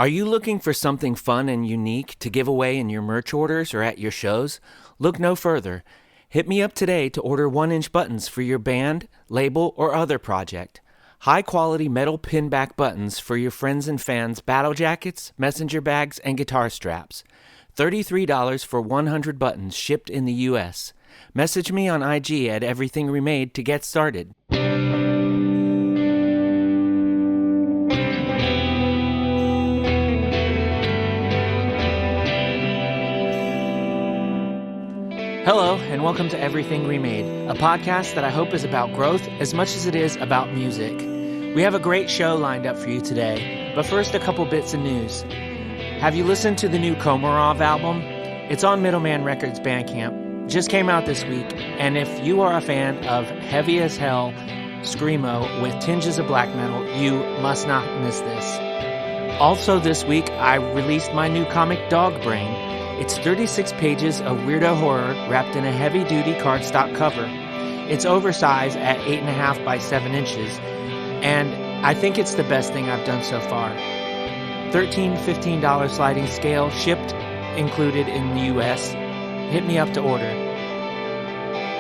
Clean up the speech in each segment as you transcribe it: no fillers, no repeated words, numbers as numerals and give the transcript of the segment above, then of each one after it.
Are you looking for something fun and unique to give away in your merch orders or at your shows? Look no further. Hit me up today to order 1-inch buttons for your band, label, or other project. High-quality metal pinback buttons for your friends and fans' battle jackets, messenger bags, and guitar straps. $33 for 100 buttons shipped in the U.S. Message me on IG at Everything Remade to get started. Hello, and welcome to Everything Remade, a podcast that I hope is about growth as much as it is about music. We have a great show lined up for you today, but first a couple bits of news. Have you listened to the new Komarov album? It's on Middleman Records Bandcamp. Just came out this week, and if you are a fan of heavy as hell screamo with tinges of black metal, you must not miss this. Also this week, I released my new comic Dog Brain. It's 36 pages of weirdo horror wrapped in a heavy-duty cardstock cover. It's oversized at 8.5 by 7 inches, and I think it's the best thing I've done so far. $13, $15 sliding scale, shipped, included in the US. Hit me up to order.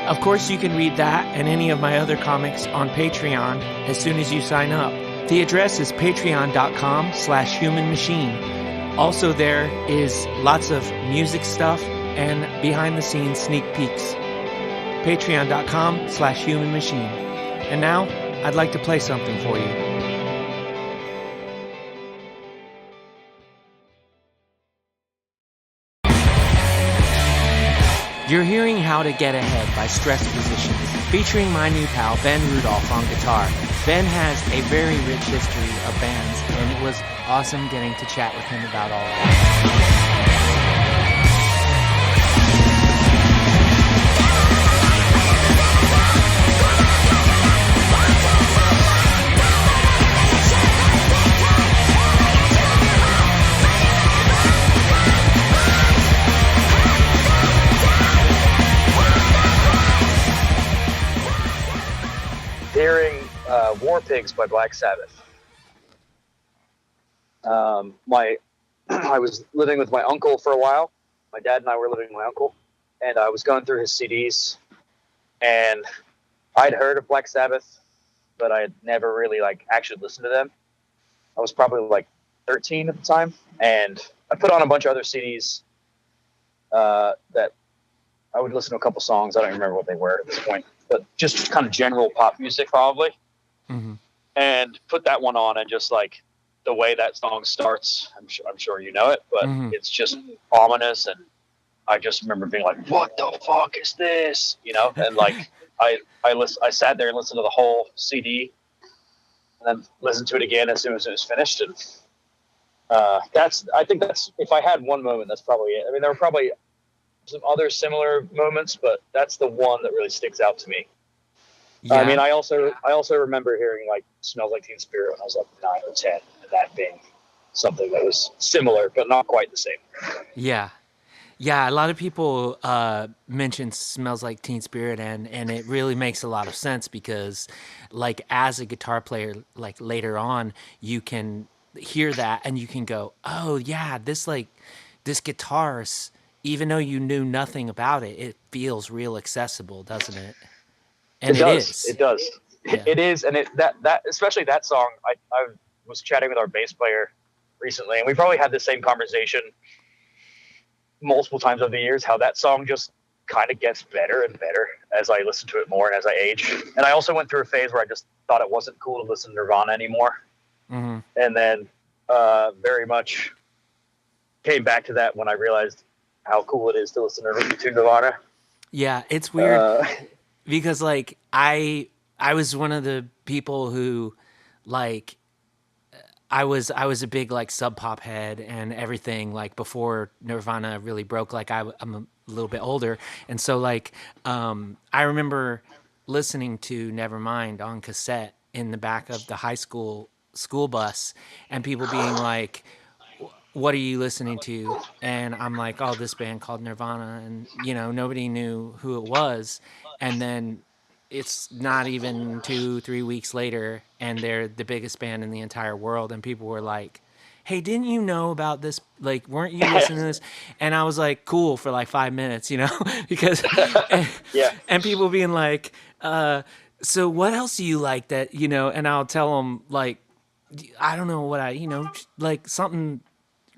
Of course, you can read that and any of my other comics on Patreon as soon as you sign up. The address is patreon.com/humanmachine. Also, there is lots of music stuff and behind-the-scenes sneak peeks. Patreon.com/humanmachine. And now, I'd like to play something for you. You're hearing How to Get Ahead by Stress Physicians, featuring my new pal Ben Rudolph on guitar. Ben has a very rich history of bands, and it was awesome getting to chat with him about all of that. Hearing War Pigs by Black Sabbath. I was living with my uncle for a while. My dad and I were living with my uncle, and I was going through his CDs, and I'd heard of Black Sabbath, but I had never really actually listened to them. I was probably 13 at the time, and I put on a bunch of other CDs that I would listen to a couple songs. I don't even remember what they were at this point, but just kind of general pop music probably. Mm-hmm. And put that one on, and just the way that song starts, I'm sure you know it, but It's just ominous, and I just remember being like, "What the fuck is this?" And I sat there and listened to the whole CD, and then listened to it again as soon as it was finished, and I think that's if I had one moment, that's probably it. I mean, there were probably some other similar moments, but that's the one that really sticks out to me. Yeah. I mean, I also remember hearing "Smells Like Teen Spirit" when I was 9 or 10, and that being something that was similar but not quite the same. Yeah. A lot of people mention "Smells Like Teen Spirit," and it really makes a lot of sense because, as a guitar player, later on, you can hear that and you can go, "Oh yeah, this guitar, even though you knew nothing about it, it feels real accessible, doesn't it?" And it does. Yeah. It is, and that especially that song. I was chatting with our bass player recently, and we probably had the same conversation multiple times over the years. How that song just kind of gets better and better as I listen to it more and as I age. And I also went through a phase where I just thought it wasn't cool to listen to Nirvana anymore, and then very much came back to that when I realized how cool it is to listen to Nirvana. Yeah, it's weird. Because I was one of the people who I was a big Sub Pop head and everything before Nirvana really broke. I'm a little bit older, and so I remember listening to Nevermind on cassette in the back of the high school bus, and people being like, "What are you listening to?" And I'm like, "Oh, this band called Nirvana," and nobody knew who it was. And then it's not even 2-3 weeks later, and they're the biggest band in the entire world, and people were like, hey, didn't you know about this? Like, weren't you listening to this? And I was like, cool, for like 5 minutes, because, Yeah, and people being like, so what else do you like that, and I'll tell them like, I don't know what like something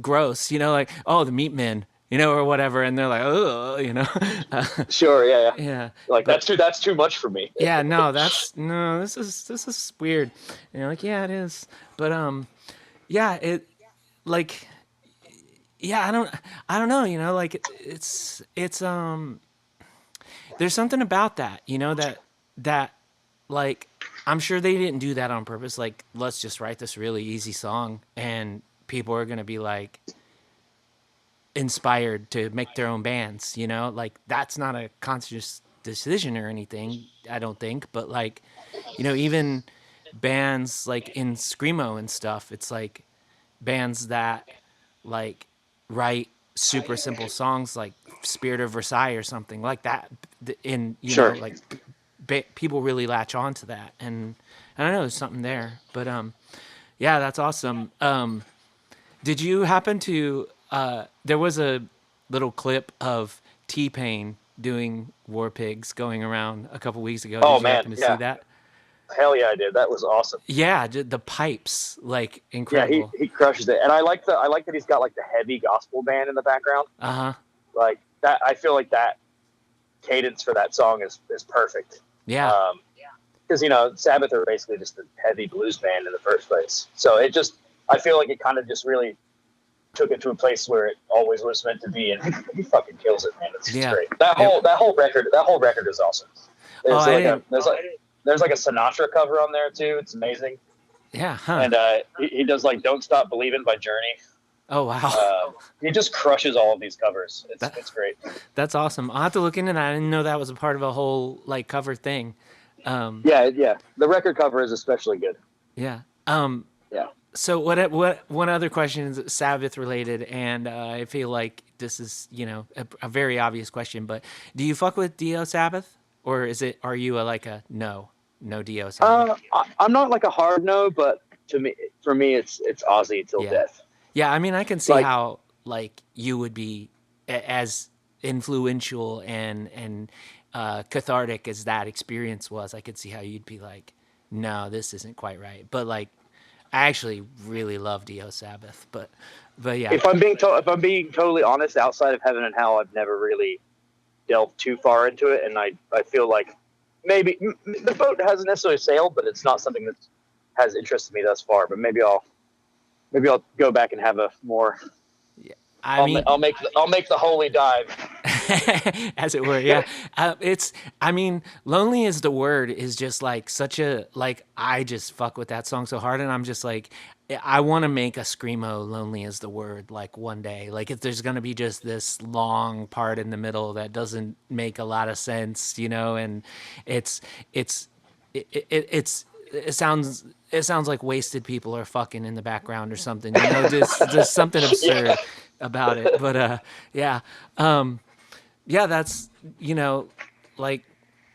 gross, like, oh, the meat men, or whatever. And they're like, oh, sure, yeah, yeah. yeah, Like but that's too much for me. yeah, no, no, this is weird. And you're like, yeah, it is. But, yeah, it like, yeah, I don't know, like it's there's something about that, that like, I'm sure they didn't do that on purpose. Like, let's just write this really easy song and people are going to be like inspired to make their own bands, like that's not a conscious decision or anything, I don't think. But like, even bands like in screamo and stuff, it's like bands that like write super simple songs like Spirit of Versailles or something like that, in Sure. like people really latch on to that. And I don't know, there's something there. But yeah, that's awesome. Did you happen to there was a little clip of T-Pain doing War Pigs going around a couple weeks ago. Oh Did you man, happen to see yeah, that? hell yeah, I did. That was awesome. Yeah, the pipes, like, Yeah, incredible. he crushes it, and I like that he's got like the heavy gospel band in the background. Uh-huh. Like that, I feel like that cadence for that song is perfect. Yeah. Because Sabbath are basically just a heavy blues band in the first place, so I feel like it kind of just really took it to a place where it always was meant to be, and he fucking kills it, man. It's Yeah. great. That whole record is awesome. Oh, There's I like didn't. there's like a Sinatra cover on there too. It's amazing. Yeah, huh. And he does like "Don't Stop Believing" by Journey. Oh, wow. He just crushes all of these covers. That, It's great. that's awesome. I'll have to look into that. I didn't know that was a part of a whole like cover thing. Yeah, yeah. The record cover is especially good. Yeah. Yeah. So what one other question is Sabbath related, and I feel like this is a very obvious question, but do you fuck with Dio Sabbath, or are you like a no Dio Sabbath? I'm not like a hard no, but for me, it's Ozzy till Yeah, death. yeah. I mean, I can see Like, how like you would be as influential and cathartic as that experience was. I could see how you'd be like, no, this isn't quite right, but like, I actually really love Dio Sabbath, but yeah. if I'm being totally honest, outside of Heaven and Hell, I've never really delved too far into it, and I feel like maybe the boat hasn't necessarily sailed, but it's not something that has interested me thus far. But maybe I'll go back and have a more. Yeah. I'll make the holy dive. As it were, yeah. I mean, Lonely is the Word is just like such a, like, I just fuck with that song so hard. And I'm just like, I want to make a screamo Lonely is the Word, like, one day. Like, if there's going to be just this long part in the middle that doesn't make a lot of sense, and it's, it's, it sounds like wasted people are fucking in the background or something, just something absurd about it. But, yeah. Yeah, that's like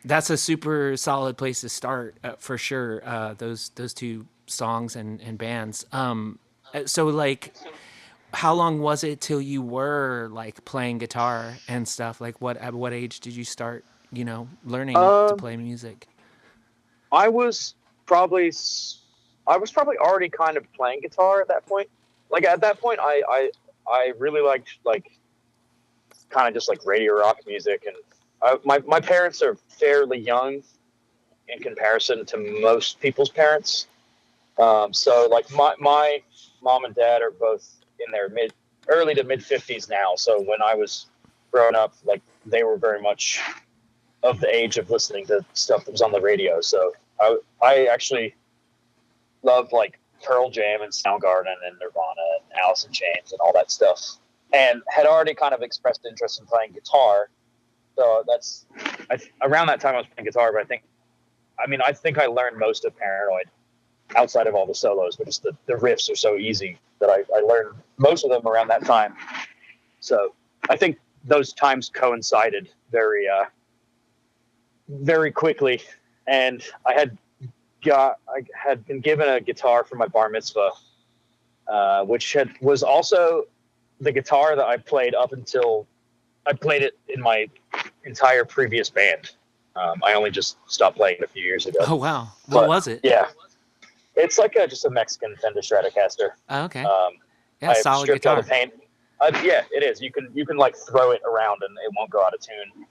that's a super solid place to start, for sure. Those two songs and bands. So like, how long was it till you were like playing guitar and stuff? Like, at what age did you start learning to Um, play music? I was probably I was probably already kind of playing guitar at that point. Like at that point, I really liked like kind of just like radio rock music, and my parents are fairly young in comparison to most people's parents. So like my mom and dad are both in their early to mid 50s now. So when I was growing up, like they were very much of the age of listening to stuff that was on the radio. So I actually loved like Pearl Jam and Soundgarden and Nirvana and Alice in Chains and all that stuff, and had already kind of expressed interest in playing guitar. So around that time I was playing guitar, but I think I learned most of Paranoid outside of all the solos, but just the riffs are so easy that I learned most of them around that time. So I think those times coincided very quickly, and I had been given a guitar for my bar mitzvah which was also the guitar that I played up until I played it in my entire previous band. I only just stopped playing it a few years ago. Oh, wow. What was it? Yeah. It's like just a Mexican Fender Stratocaster. Oh, okay. I solid stripped guitar. all the paint. Yeah, it is. You can like throw it around and it won't go out of tune.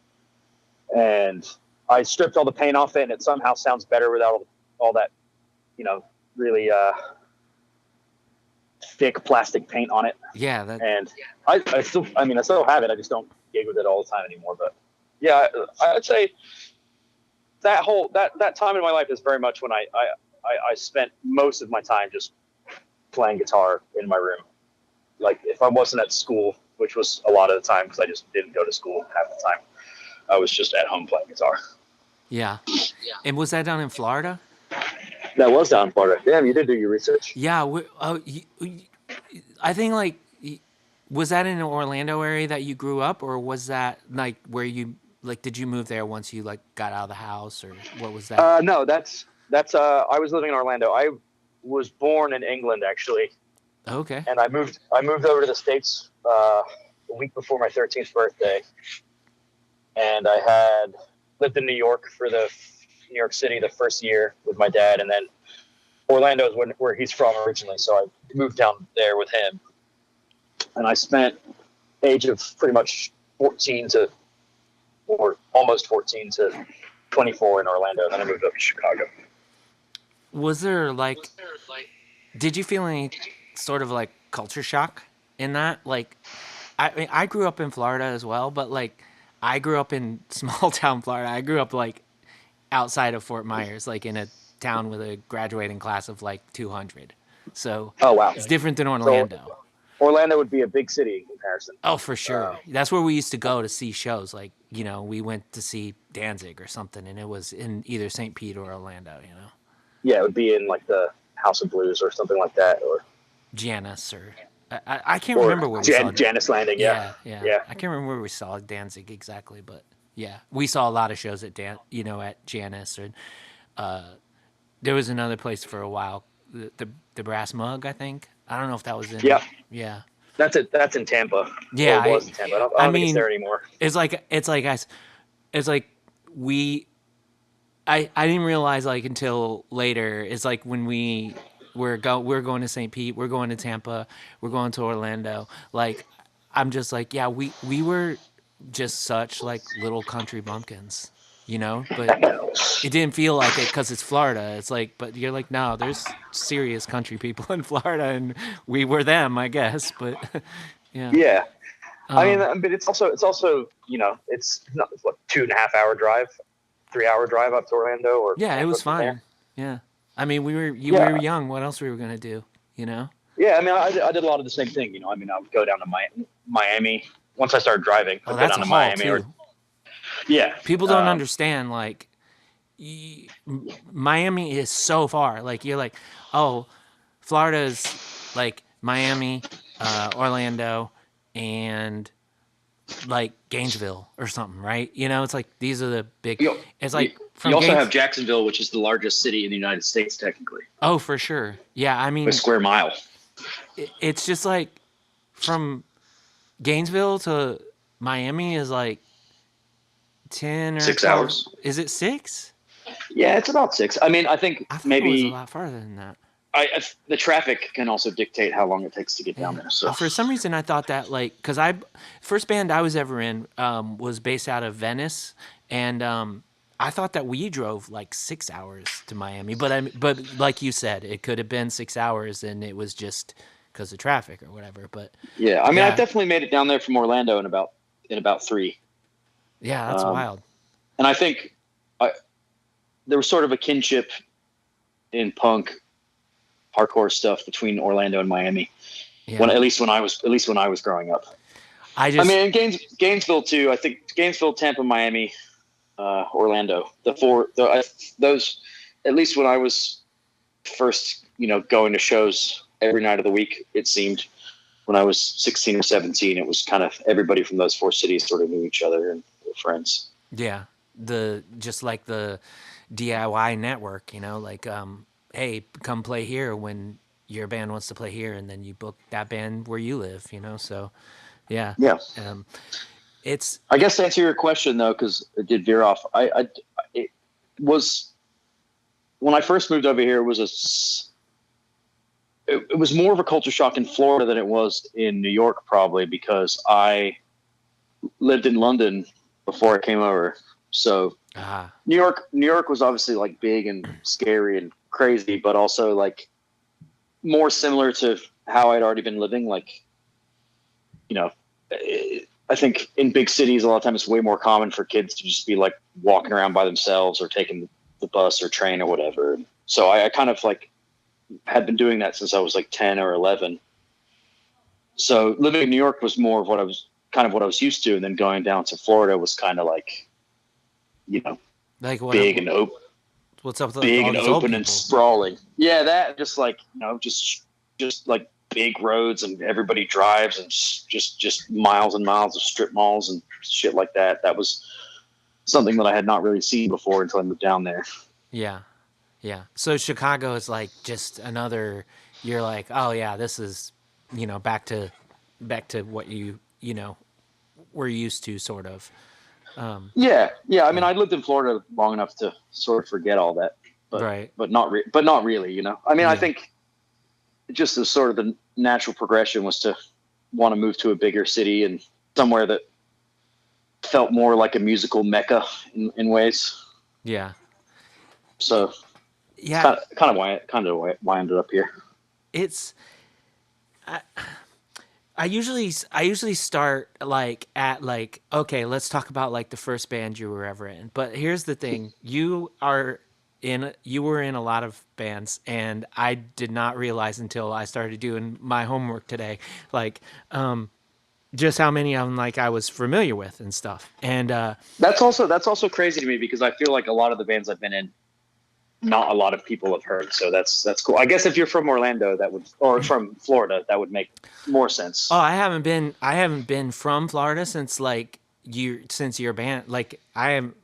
And I stripped all the paint off it, and it somehow sounds better without all that, really thick plastic paint on it. Yeah. And I still have it. I just don't gig with it all the time anymore. But yeah, I'd say that that time in my life is very much when I spent most of my time just playing guitar in my room. Like if I wasn't at school, which was a lot of the time because I just didn't go to school half the time, I was just at home playing guitar. Yeah. And was that down in Florida? That was down in Florida. Damn, you did do your research. Yeah. I think like, was that in the Orlando area that you grew up, or was that like where you like? Did you move there once you like got out of the house, or what was that? No, that's. I was living in Orlando. I was born in England actually. Okay. And I moved over to the States a week before my 13th birthday, and I had lived in New York New York City the first year with my dad, and then Orlando is where he's from originally, so I moved down there with him. And I spent age of pretty much 14 to, or almost 14 to 24 in Orlando, and then I moved up to Chicago. Was there like, did you feel any sort of like culture shock in that? Like, I mean, I grew up in Florida as well, but like, I grew up in small town Florida. I grew up like outside of Fort Myers, like in a town with a graduating class of like 200. So, oh wow, it's different than Orlando. So, Orlando would be a big city in comparison. Oh, for sure. That's where we used to go to see shows. Like, we went to see Danzig or something, and it was in either St. Pete or Orlando, Yeah, it would be in like the House of Blues or something like that, or Janus, or I can't remember where we saw Janus Landing. Yeah. I can't remember where we saw Danzig exactly, but yeah, we saw a lot of shows at at Janus, or there was another place for a while, the Brass Mug, I think. I don't know if that was in. Yeah. That's in Tampa. Yeah, it was in Tampa. I don't think it's there anymore. It's like we. I didn't realize like until later. It's like when we're going to St. Pete, we're going to Tampa, we're going to Orlando. Like, I'm just like, yeah, we were just such like little country bumpkins, but it didn't feel like it because it's Florida. It's like, but you're like, no, there's serious country people in Florida, and we were them, I guess. But yeah. Yeah. I mean, but it's also it's not what 2.5 hour drive, 3 hour drive up to Orlando, or yeah, it was fine. Yeah, I mean, we were young. What else were we gonna do? Yeah, I mean, I did a lot of the same thing. I mean, I would go down to Miami once I started driving. Oh, that's a haul too. Yeah, people don't understand. Like, Miami is so far. Like, you're like, oh, Florida's like Miami, Orlando, and like Gainesville or something, right? It's like these are the big. It's like you also have Jacksonville, which is the largest city in the United States, technically. Oh, for sure. Yeah, I mean, a square mile. It's just like from Gainesville to Miami is like 10 or 6 12. hours. Is it 6? Yeah, it's about 6. I mean, I think maybe it was a lot farther than that. The traffic can also dictate how long it takes to get down there. So for some reason, I thought that because first band I was ever in was based out of Venice, and I thought that we drove like 6 hours to Miami. But like you said, it could have been 6 hours, and it was just because of traffic or whatever. But yeah, I mean, I've definitely made it down there from Orlando in about 3. Yeah, that's wild. And I think there was sort of a kinship in punk hardcore stuff between Orlando and Miami. Yeah. At least when I was growing up. I mean, Gainesville too. I think Gainesville, Tampa, Miami, Orlando. Those at least when I was first, going to shows every night of the week. It seemed when I was 16 or 17, it was kind of everybody from those 4 cities sort of knew each other and were friends. Yeah, just like the DIY network, like, hey, come play here when your band wants to play here, and then you book that band where you live, so yeah. Yeah. It's, I guess to answer your question though, because it did veer off. It was when I first moved over here. It was more of a culture shock in Florida than it was in New York, probably because I lived in London before I came over. So New York was obviously like big and scary and crazy, but also like more similar to how I'd already been living. Like, I think in big cities, a lot of times it's way more common for kids to just be like walking around by themselves or taking the bus or train or whatever. So I kind of like had been doing that since I was like 10 or 11. So living in New York was more of what I was used to. And then going down to Florida was kind of like, like big and open. What's up with big all and these old open people? And sprawling. Yeah, that just like just like big roads and everybody drives and just miles and miles of strip malls and shit like that. That was something that I had not really seen before until I moved down there. Yeah. So Chicago is like just another. You're like, oh yeah, this is back to what we're used to, sort of. Yeah. I mean, I lived in Florida long enough to sort of forget all that, but right. but not really. I mean, Yeah. I think just as sort of the natural progression was to want to move to a bigger city and somewhere that felt more like a musical mecca in ways. Yeah. So yeah, it's kind of why I ended up here. it's. I usually start like at like, okay, let's talk about like the first band you were ever in. But here's the thing: you were in a lot of bands, and I did not realize until I started doing my homework today, like just how many of them like I was familiar with and stuff. And that's also crazy to me because I feel like a lot of the bands I've been in, not a lot of people have heard. So that's cool. I guess if you're from Orlando, or from Florida, that would make more sense. Oh, I haven't been from Florida since your band. Like I am,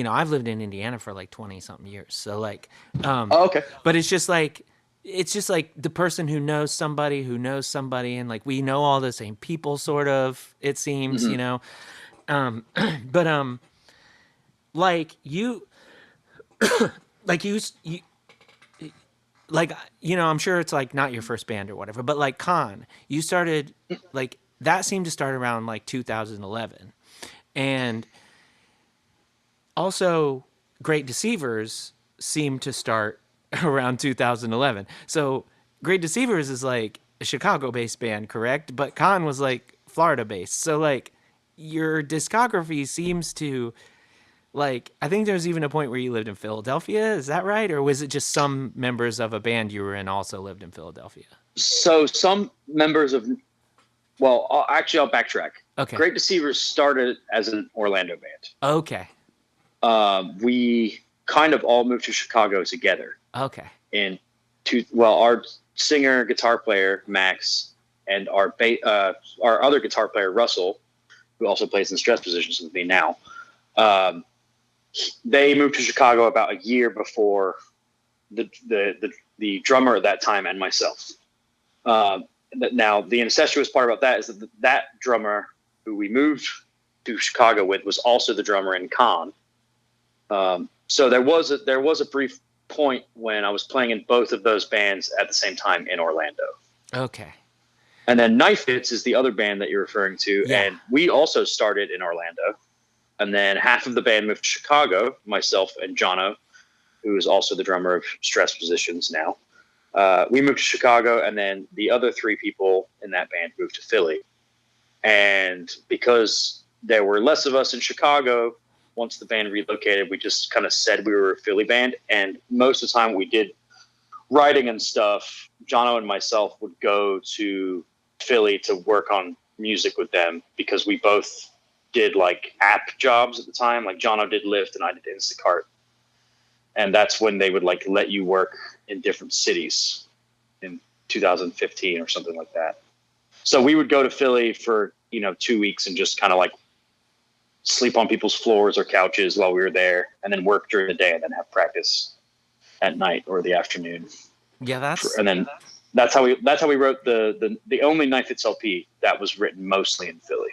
I've lived in Indiana for like 20 something years. So like, okay. But it's just like the person who knows somebody, and like we know all the same people, sort of. It seems, but like you, like you like I'm sure it's like not your first band or whatever, but like Con, you started like that seemed to start around like 2011, and also Great Deceivers seemed to start around 2011. So Great Deceivers is like a Chicago-based band, correct? But Con was like Florida-based. So like your discography seems to. Like, I think there's even a point where you lived in Philadelphia. Is that right? Or was it just some members of a band you were in also lived in Philadelphia? So some members of, actually, I'll backtrack. Okay. Great Deceivers started as an Orlando band. Okay. We kind of all moved to Chicago together. Okay. Our singer, guitar player, Max, and our other guitar player, Russell, who also plays in stress positions with me now. They moved to Chicago about a year before the drummer at that time and myself. Now, the incestuous part about that is that drummer who we moved to Chicago with was also the drummer in Con. So there was a brief point when I was playing in both of those bands at the same time in Orlando. Okay. And then Knife Hits is the other band that you're referring to, yeah. And we also started in Orlando. And then half of the band moved to Chicago, myself and Jono, who is also the drummer of Stress Positions now. We moved to Chicago, and then the other three people in that band moved to Philly. And because there were less of us in Chicago, once the band relocated, we just kind of said we were a Philly band. And most of the time we did writing and stuff, Jono and myself would go to Philly to work on music with them because we both did like app jobs at the time. Like Jono did Lyft and I did Instacart. And that's when they would like let you work in different cities in 2015 or something like that. So we would go to Philly for, 2 weeks and just kind of like sleep on people's floors or couches while we were there and then work during the day and then have practice at night or the afternoon. Yeah, and then That's how we wrote the only Knife Hits LP that was written mostly in Philly.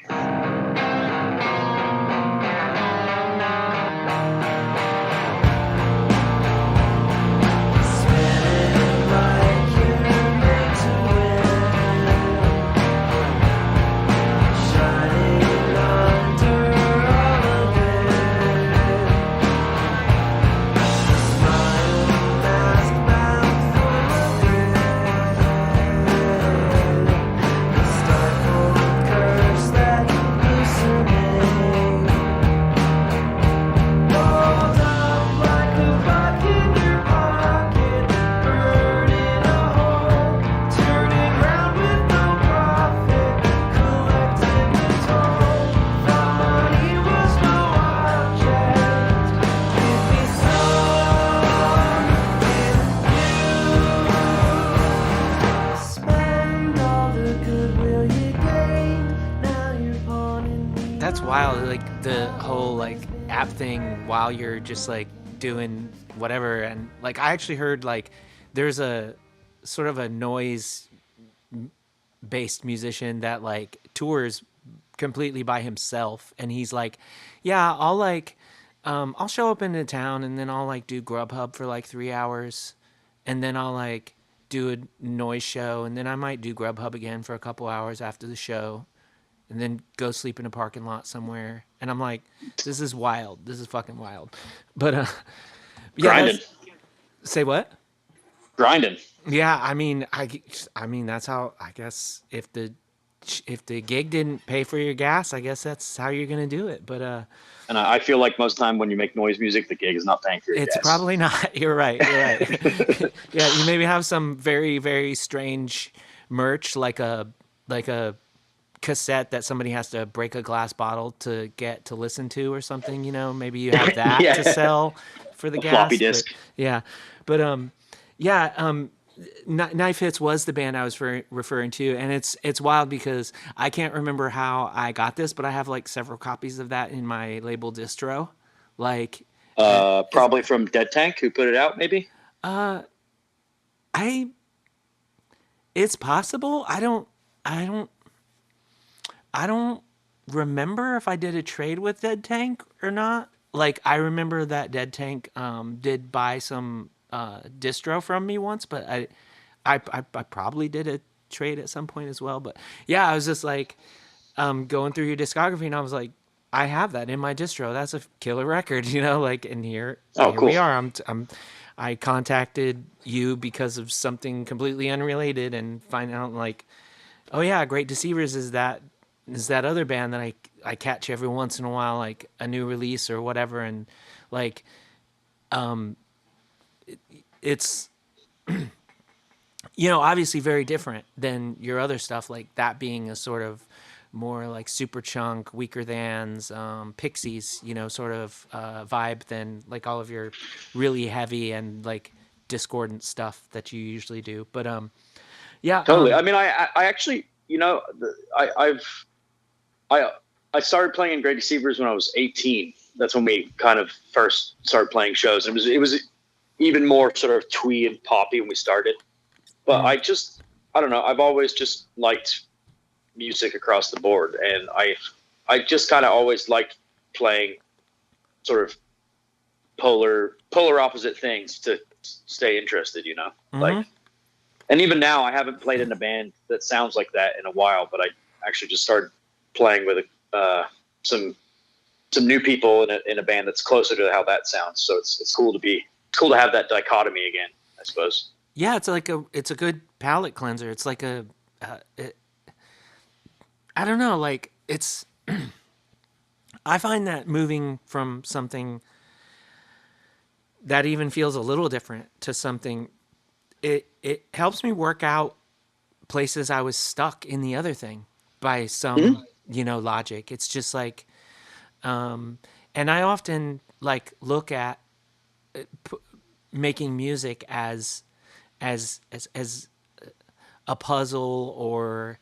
That's wild, like the whole like app thing while you're just like doing whatever. And like I actually heard like there's a sort of a noise based musician that like tours completely by himself, and he's like, yeah, I'll show up into town and then I'll like do Grubhub for like 3 hours, and then I'll like do a noise show, and then I might do Grubhub again for a couple hours after the show, and then go sleep in a parking lot somewhere. And I'm like, this is wild. This is fucking wild. But yeah, Grinding. Say what? Grinding. Yeah, I mean that's how, I guess if the gig didn't pay for your gas, I guess that's how you're gonna do it. But and I feel like most time when you make noise music, the gig is not paying for your gas. It's probably not. You're right. Yeah, you maybe have some very, very strange merch, like a cassette that somebody has to break a glass bottle to get to listen to or something, you know. Maybe you have that Yeah. to sell for the gas. Floppy disk. Knife Hits was the band I was referring to, and it's wild because I can't remember how I got this, but I have like several copies of that in my label distro. Like probably from Dead Tank, who put it out, maybe. It's possible. I don't remember if I did a trade with Dead Tank or not. Like I remember that Dead Tank did buy some distro from me once, but I probably did a trade at some point as well. But yeah, I was just like going through your discography, and I was like, I have that in my distro. That's a killer record, you know. Like, and here cool. we are. I contacted you because of something completely unrelated, and find out like, oh yeah, Great Deceivers is that other band that I catch every once in a while, like a new release or whatever, and like it's you know, obviously very different than your other stuff, like that being a sort of more like Superchunk, Weaker Thans, Pixies, you know, sort of vibe than like all of your really heavy and like discordant stuff that you usually do. But yeah, totally. I mean, I actually, you know, I started playing in Great Deceivers when I was 18. That's when we kind of first started playing shows. It was even more sort of twee and poppy when we started. But I don't know. I've always just liked music across the board, and I just kind of always liked playing sort of polar opposite things to stay interested, you know. Mm-hmm. Like, and even now I haven't played in a band that sounds like that in a while, but I actually just started playing with some new people in a band that's closer to how that sounds. So it's cool to have that dichotomy again, I suppose. Yeah, it's a good palate cleanser. It's like I don't know, like it's I find that moving from something that even feels a little different to something, it helps me work out places I was stuck in the other thing by some, you know, logic. It's just like and I often like look at making music as a puzzle or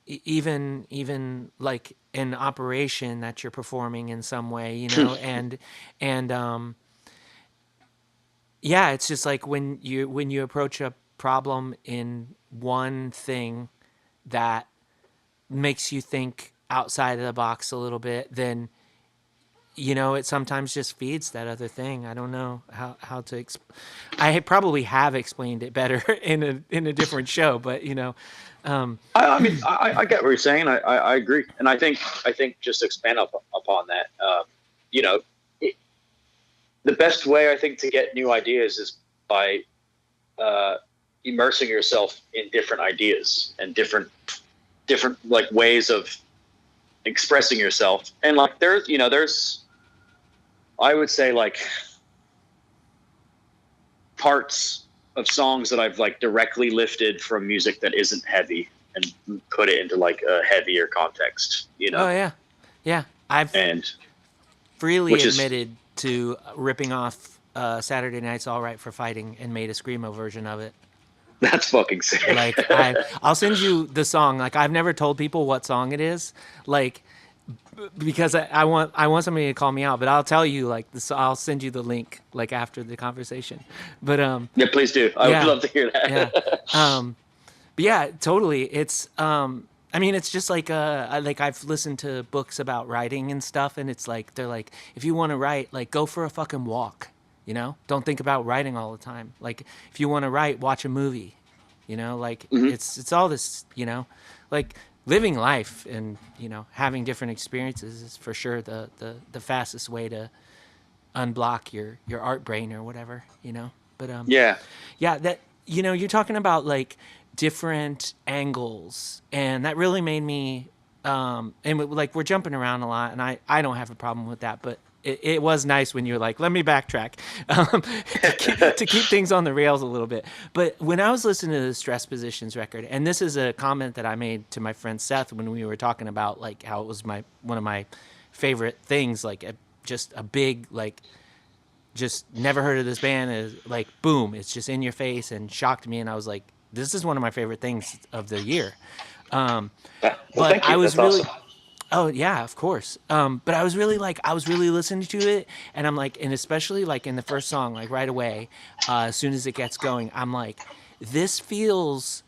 even like an operation that you're performing in some way, you know, and Yeah, it's just like when you approach a problem in one thing that makes you think outside of the box a little bit, then it sometimes just feeds that other thing. I don't know how to I probably have explained it better in a different show, but I mean, I get what you're saying. I agree, and I think just to expand upon that, you know, it, the best way I think to get new ideas is by uh, immersing yourself in different ideas and different like ways of expressing yourself. And like there's I would say like parts of songs that I've like directly lifted from music that isn't heavy and put it into like a heavier context, oh yeah, yeah. I've and freely which is admitted to ripping off Saturday Night's All Right for Fighting and made a screamo version of it. that's fucking sick. Like I'll send you the song. Like I've never told people what song it is. Like because I want somebody to call me out, but I'll tell you like this. I'll send you the link like after the conversation. But Yeah, please do. I yeah, would love to hear that. yeah. But yeah, totally. It's I mean, it's just like like I've listened to books about writing and stuff, and it's like they're like, if you want to write, like go for a fucking walk. Don't think about writing all the time. Like if you want to write, watch a movie. Like Mhm. it's all this. Like living life and having different experiences is for sure the fastest way to unblock your art brain or whatever. But Yeah. yeah, that you're talking about like different angles, and that really made me. Like we're jumping around a lot, and I don't have a problem with that, but. It was nice when you were like, let me backtrack to keep things on the rails a little bit. But when I was listening to the Stress Positions record, and this is a comment that I made to my friend Seth when we were talking about like how it was one of my favorite things, like just a big like just never heard of this band is like boom, it's just in your face and shocked me, and I was like, this is one of my favorite things of the year. Well, But thank I you. was That's really awesome. Oh yeah, of course. But I was really listening to it, and I'm like, and especially like in the first song, like right away, as soon as it gets going, I'm like, this feels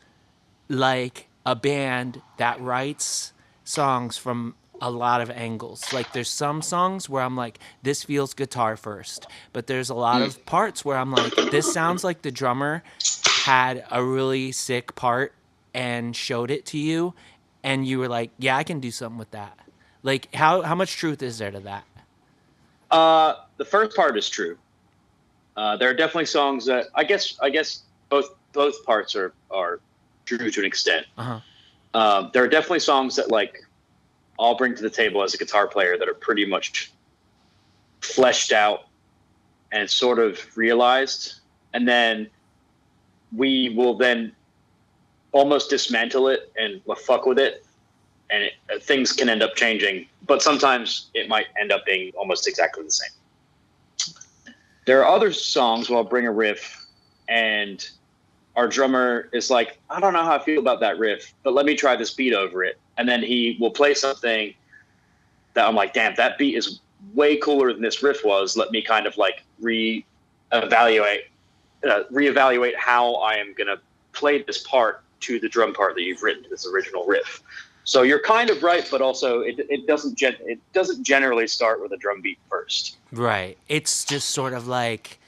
like a band that writes songs from a lot of angles. Like there's some songs where I'm like, this feels guitar first, but there's a lot Mm. of parts where I'm like, this sounds like the drummer had a really sick part and showed it to you, and you were like, yeah, I can do something with that. Like how much truth is there to that? The first part is true. There are definitely songs that I guess both parts are true to an extent. Uh-huh. There are definitely songs that like I'll bring to the table as a guitar player that are pretty much fleshed out and sort of realized, and then we will then almost dismantle it and fuck with it, and things can end up changing. But sometimes it might end up being almost exactly the same. There are other songs where I'll bring a riff and our drummer is like, I don't know how I feel about that riff, but let me try this beat over it. And then he will play something that I'm like, damn, that beat is way cooler than this riff was. Let me kind of like reevaluate how I am going to play this part to the drum part that you've written to this original riff. So you're kind of right, but also it doesn't generally start with a drum beat first. Right. It's just sort of like,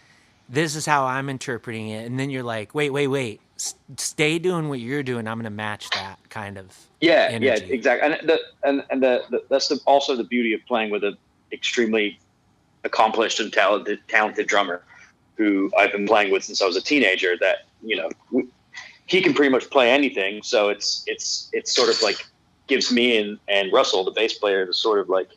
this is how I'm interpreting it, and then you're like, wait, stay doing what you're doing. I'm gonna match that kind of Yeah, energy. exactly. And that's also the beauty of playing with an extremely accomplished and talented drummer who I've been playing with since I was a teenager. That he can pretty much play anything. So it's sort of like gives me and Russell, the bass player, the sort of like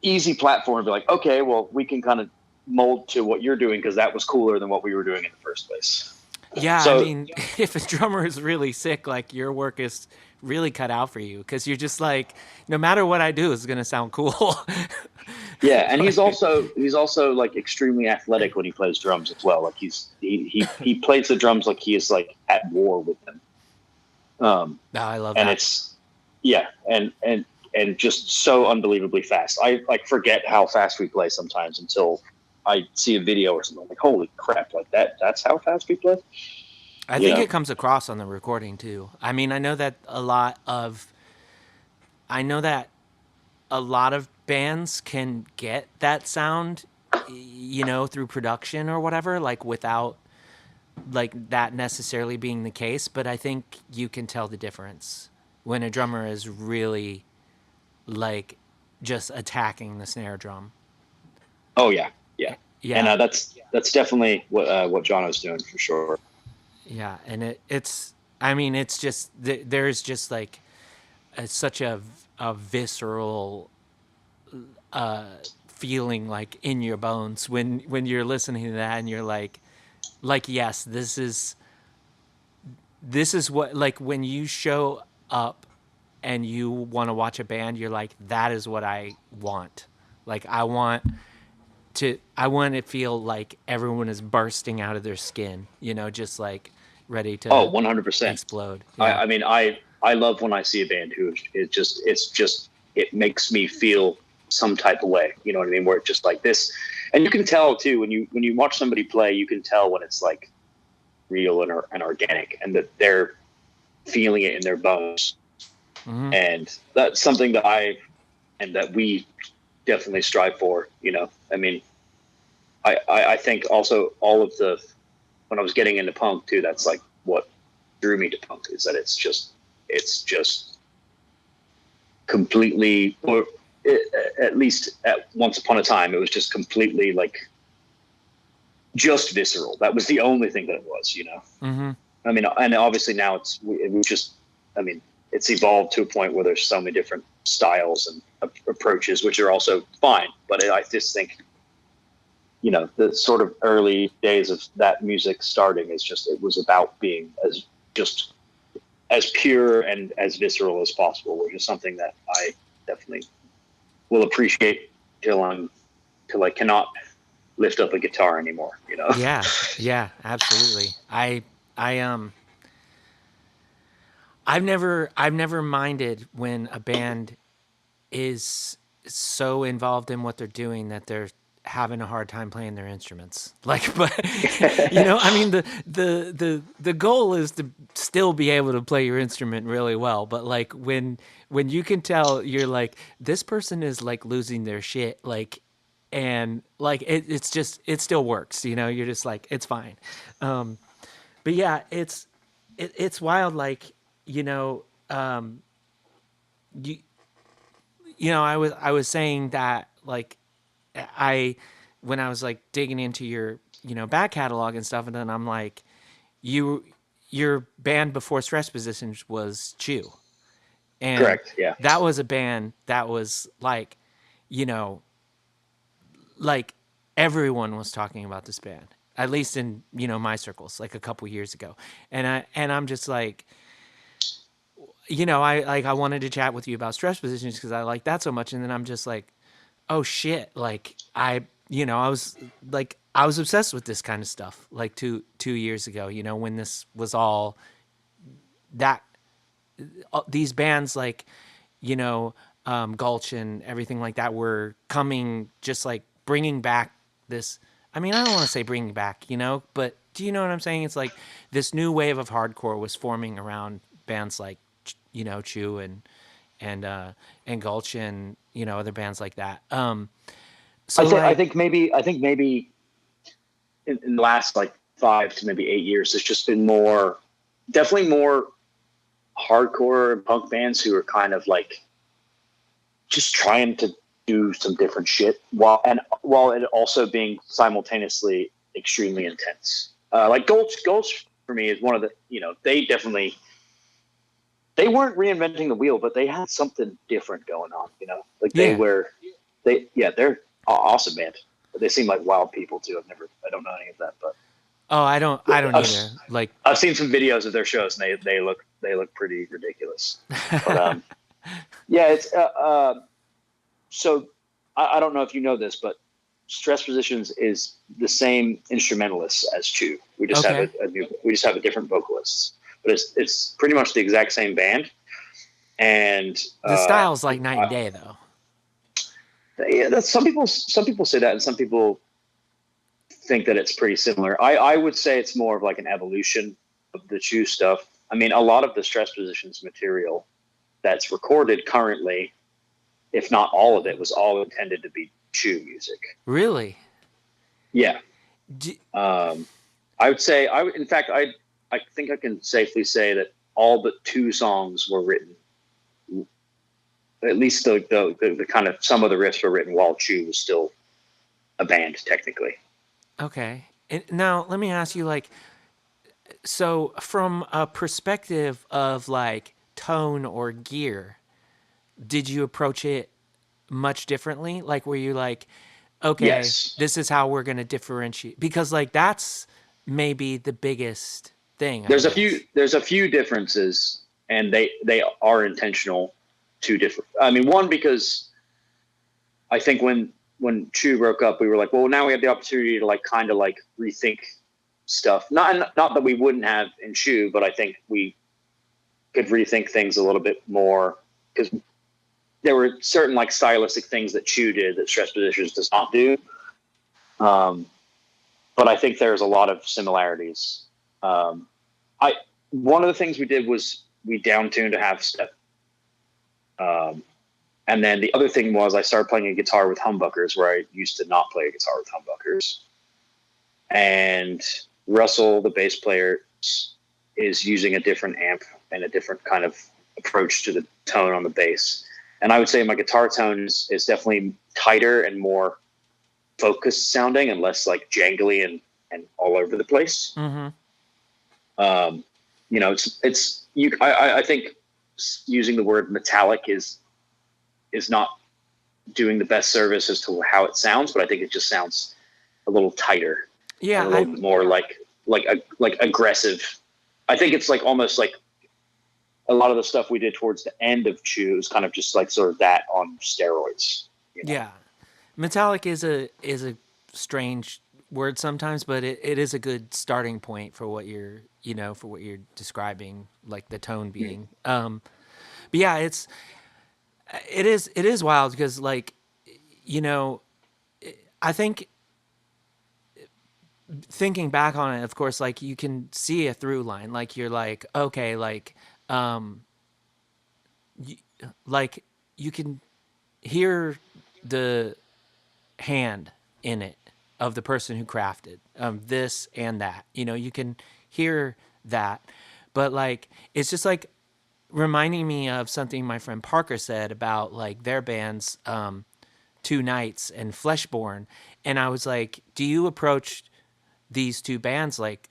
easy platform to be like, okay, well, we can kind of mold to what you're doing because that was cooler than what we were doing in the first place. Yeah, I So mean, if a drummer is really sick, like your work is really cut out for you because you're just like, no matter what I do, it's gonna sound cool. yeah, and he's also like extremely athletic when he plays drums as well. Like he plays the drums like he is like at war with them. No, I love And that. it's and just so unbelievably fast. I like forget how fast we play sometimes until I see a video or something, I'm like, holy crap, like that's how fast we play. I think it comes across on the recording too. I mean, I know that a lot of bands can get that sound, through production or whatever, like without like that necessarily being the case. But I think you can tell the difference when a drummer is really like just attacking the snare drum. Oh yeah, yeah, Yeah, and that's definitely what Jono's doing for sure. yeah, and it's. I mean, it's just there's just like such a visceral feeling like in your bones when you're listening to that and you're like yes, this is what, like, when you show up and you want to watch a band, you're like, that is what I want. Like I want to feel like everyone is bursting out of their skin, just like ready to 100%. explode. Yeah. I mean, I love when I see a band who it makes me feel some type of way. You know what I mean? Where it's just like this, and you can tell too when you watch somebody play, you can tell when it's like real and organic, and that they're feeling it in their bones. Mm-hmm. And that's something that we definitely strive for. I mean, I think also all of when I was getting into punk too, that's like what drew me to punk, is that it's just completely, or at least at once upon a time, it was just completely like just visceral. That was the only thing that it was, Mm-hmm. I mean, and obviously now it's evolved to a point where there's so many different styles and approaches, which are also fine. But I just think, the sort of early days of that music starting it was about being as pure and as visceral as possible, which is something that I definitely will appreciate till I cannot lift up a guitar anymore, Yeah, absolutely. I've never minded when a band is so involved in what they're doing that they're having a hard time playing their instruments. Like, but I mean, the goal is to still be able to play your instrument really well. But like when you can tell, you're like, this person is like losing their shit, like, and like it's just, it still works. You're just like, it's fine. But yeah, it's wild. Like, you I was saying that, like, I when I was like digging into your back catalog and stuff, and then I'm like, your band before Stress Positions was C.H.E.W, and Correct. Yeah. that was a band that was like, like everyone was talking about this band, at least in my circles, like a couple years ago, and I'm just like, I wanted to chat with you about Stress Positions because I like that so much, and then I'm just like, oh shit, like I was obsessed with this kind of stuff like 2 years ago, when this was all that these bands like Gulch and everything like that were coming, just like bringing back this. I mean, I don't want to say bringing back, but do you know what I'm saying? It's like this new wave of hardcore was forming around bands like C.H.E.W and Gulch and other bands like that. So I think maybe in the last like 5 to maybe 8 years, there's just been definitely more hardcore and punk bands who are kind of like just trying to do some different shit while it also being simultaneously extremely intense. Like Gulch for me is one of the, they weren't reinventing the wheel, but they had something different going on, like they're awesome band. They seem like wild people too. I don't know any of that, but I don't either. Like, I've seen some videos of their shows and they look pretty ridiculous. But yeah, it's so I don't know if you know this, but Stress Positions is the same instrumentalists as C.H.E.W. We just have a different vocalists, but it's pretty much the exact same band. And the style's like night and day, though. Yeah, some people say that, and some people think that it's pretty similar. I would say it's more of like an evolution of the C.H.E.W stuff. I mean, a lot of the Stress Positions material that's recorded currently, if not all of it, was all intended to be C.H.E.W music. Really? Yeah. I would say in fact, I think I can safely say that all but 2 songs were written. At least the kind of some of the riffs were written while C.H.E.W was still a band technically. Okay. And now let me ask you, like, so from a perspective of like tone or gear, did you approach it much differently? Like, were you like, okay, Yes. this is how we're going to differentiate? Because like that's maybe the biggest thing. There's a few differences, and they are intentional to differ. I mean, one, because I think when C.H.E.W broke up, we were like, well, now we have the opportunity to like kind of like rethink stuff. Not that we wouldn't have in C.H.E.W, but I think we could rethink things a little bit more, because there were certain like stylistic things that C.H.E.W did that Stress Positions does not do. But I think there's a lot of similarities. One of the things we did was we downtuned a half step. And then the other thing was I started playing a guitar with humbuckers where I used to not play a guitar with humbuckers. And Russell, the bass player, is using a different amp and a different kind of approach to the tone on the bass. And I would say my guitar tone is definitely tighter and more focused sounding and less like jangly and all over the place. Mm-hmm. You know, I think using the word metallic is not doing the best service as to how it sounds, but I think it just sounds a little tighter. Yeah. A little bit more like aggressive. I think it's like almost like a lot of the stuff we did towards the end of C.H.E.W is kind of just like sort of that on steroids. You know? Yeah. Metallic is a strange word sometimes, but it is a good starting point for what you're describing, like the tone being. But yeah, it is wild because like, I think thinking back on it, of course, like you can see a through line, like you're like, okay, like, like you can hear the hand in it of the person who crafted this and that. You can hear that, but like it's just like reminding me of something my friend Parker said about like their bands, Two Nights and Fleshborn, and I was like, do you approach these 2 bands like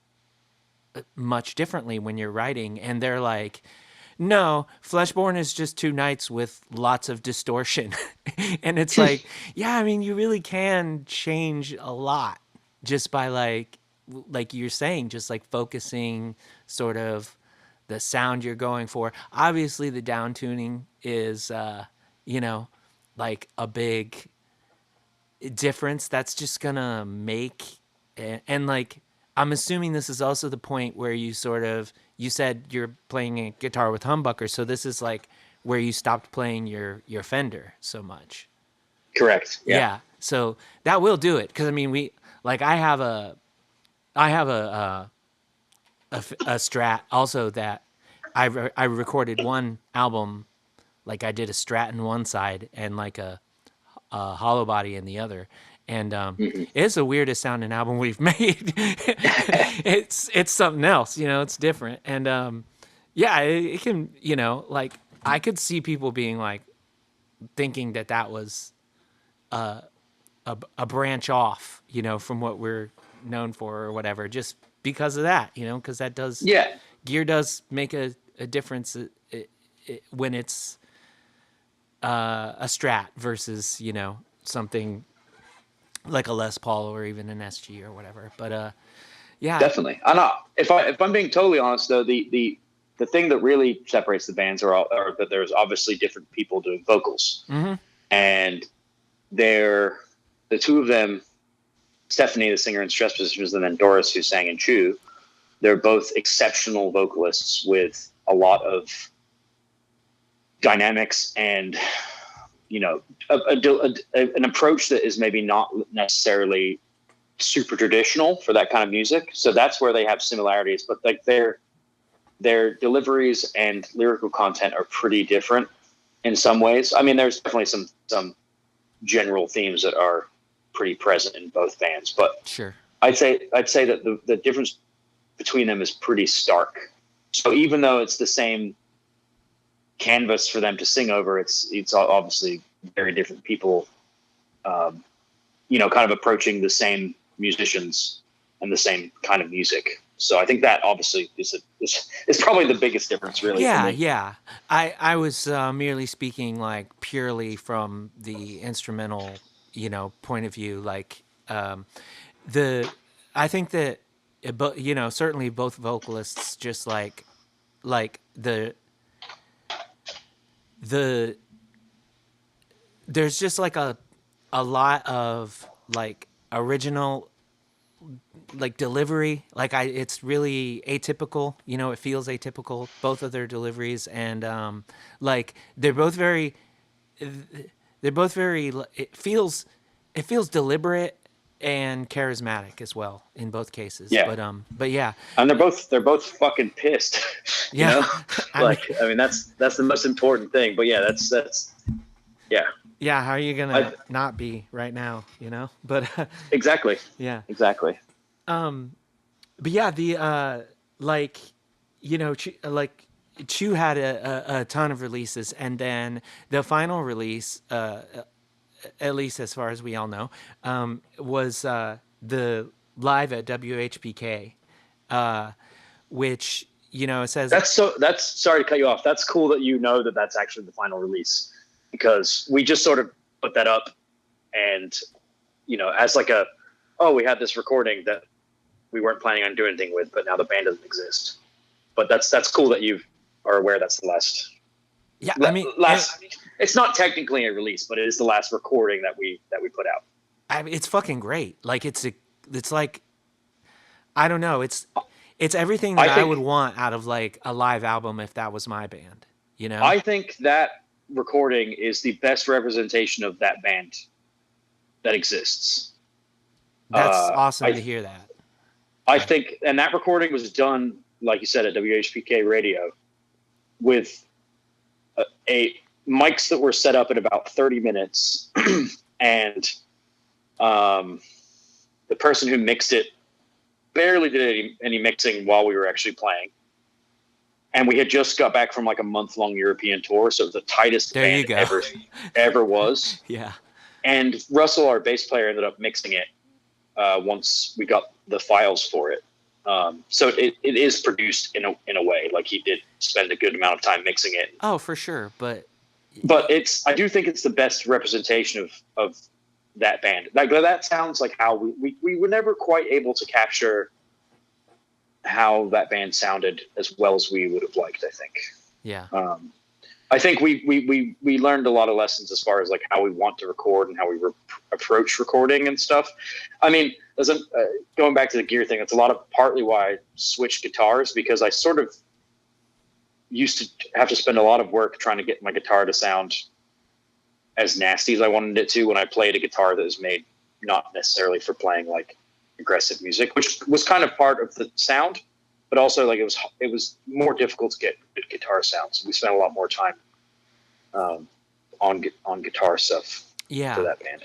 much differently when you're writing? And they're like, no, Fleshborn is just 2 nights with lots of distortion. And it's like, yeah, I mean, you really can change a lot just by like you're saying, just like focusing sort of the sound you're going for. Obviously the down tuning is, like a big difference that's just gonna make, and like, I'm assuming this is also the point where you said you're playing a guitar with humbuckers, so this is like where you stopped playing your Fender so much. Correct. Yeah. So that will do it, because I mean I have a Strat also that I recorded one album, like I did a Strat in one side and like a hollow body in the other, and it's the weirdest sounding album we've made. it's something else, it's different, and yeah, it can, like I could see people being like thinking that was a branch off, from what we're known for or whatever, just because of that, because that does, gear does make a difference when it's a Strat versus, something like a Les Paul or even an SG or whatever. But yeah, definitely. I know if I'm being totally honest though, the thing that really separates the bands are that there's obviously different people doing vocals, and the 2 of them, Stephanie, the singer in Stress Positions, and then Doris, who sang in C.H.E.W, they're both exceptional vocalists with a lot of dynamics and an approach that is maybe not necessarily super traditional for that kind of music. So that's where they have similarities, but like their deliveries and lyrical content are pretty different in some ways. I mean, there's definitely some general themes that are pretty present in both bands, but Sure. I'd say that the difference between them is pretty stark. So even though it's the same canvas for them to sing over, it's obviously very different people, kind of approaching the same musicians and the same kind of music. So I think that obviously is probably the biggest difference, really. Yeah, for me. yeah. I was merely speaking like purely from the instrumental, point of view. Like the, I think that, but certainly both vocalists just like the there's just like a lot of like original like delivery. Like it's really atypical, it feels atypical, both of their deliveries. And like they're both very it feels deliberate and charismatic as well in both cases. Yeah. But yeah. And they're both fucking pissed. Yeah. I mean that's the most important thing. But yeah, that's yeah. Yeah, how are you gonna not be right now, But Exactly. yeah. Exactly. But yeah, the like like Chew had a ton of releases, and then the final release, at least as far as we all know, was the live at WHPK, which it says that's sorry to cut you off. That's cool that that that's actually the final release, because we just sort of put that up, and as like we had this recording that we weren't planning on doing anything with, but now the band doesn't exist. But that's cool that you are aware that's the last. Yeah, it's not technically a release, but it is the last recording that we put out. It's fucking great. Like it's like, I don't know. It's everything that I would want out of like a live album if that was my band. I think that recording is the best representation of that band that exists. That's awesome to hear that. I think, and that recording was done, like you said, at WHPK Radio with a mics that were set up in about 30 minutes, and the person who mixed it barely did any mixing while we were actually playing. And we had just got back from like a month-long European tour, so it was the tightest band ever was. Yeah. And Russell, our bass player, ended up mixing it once we got the files for it. So it is produced in a way, like he did spend a good amount of time mixing it. Oh, for sure, but I do think it's the best representation of that band. Like that sounds like how we were never quite able to capture how that band sounded as well as we would have liked, I think. Yeah. I think we learned a lot of lessons as far as like how we want to record and how we approach recording and stuff. I mean, going back to the gear thing, it's partly why I switched guitars, because I sort of used to have to spend a lot of work trying to get my guitar to sound as nasty as I wanted it to when I played a guitar that was made not necessarily for playing like aggressive music, which was kind of part of the sound, but also like it was more difficult to get good guitar sounds. So we spent a lot more time on guitar stuff for that band.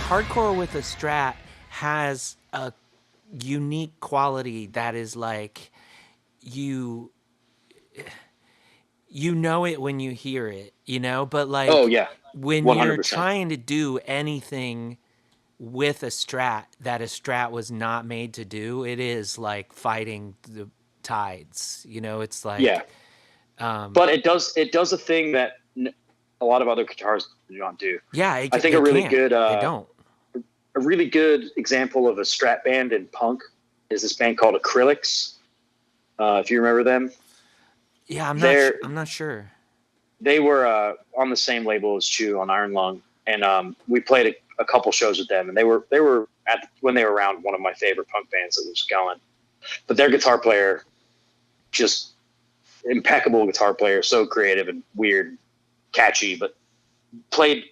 Hardcore with a Strat has a unique quality that is like you know it when you hear it, but like when 100%. You're trying to do anything with a Strat that a Strat was not made to do, it is like fighting the tides, it's like but it does a thing that a lot of other guitars do not do. Yeah, I think a really good they don't. a really good example of a Strat band in punk is this band called Acrylics. If you remember them. Yeah, I'm not sure. They were on the same label as Chew on Iron Lung, and we played a couple shows with them, and they were when they were around one of my favorite punk bands that was going. But their guitar player, just impeccable guitar player, so creative and weird, catchy, but played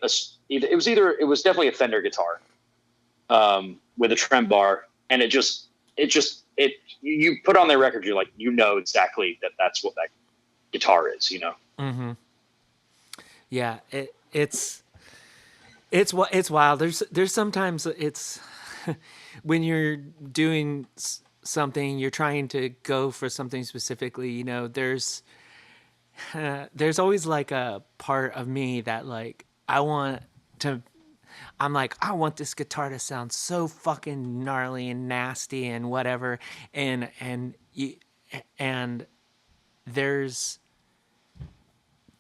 it was definitely a Fender guitar with a trem bar, and it you put on their record, you're like, exactly that's what that guitar is, Mm-hmm. Yeah, it's wild. There's sometimes it's when you're doing something, you're trying to go for something specifically. There's always like a part of me that like I want this guitar to sound so fucking gnarly and nasty and whatever, and there's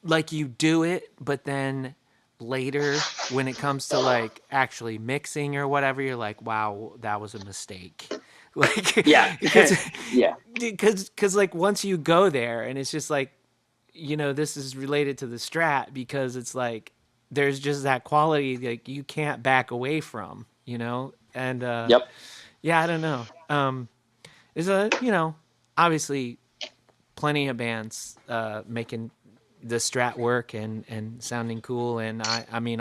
like you do it, but then later when it comes to like actually mixing or whatever, you're like, wow, that was a mistake. Like, yeah, because like once you go there and it's just like, this is related to the Strat because it's like there's just that quality like you can't back away from, and yep. Yeah, I don't know. There's obviously plenty of bands making the Strat work and sounding cool, and I mean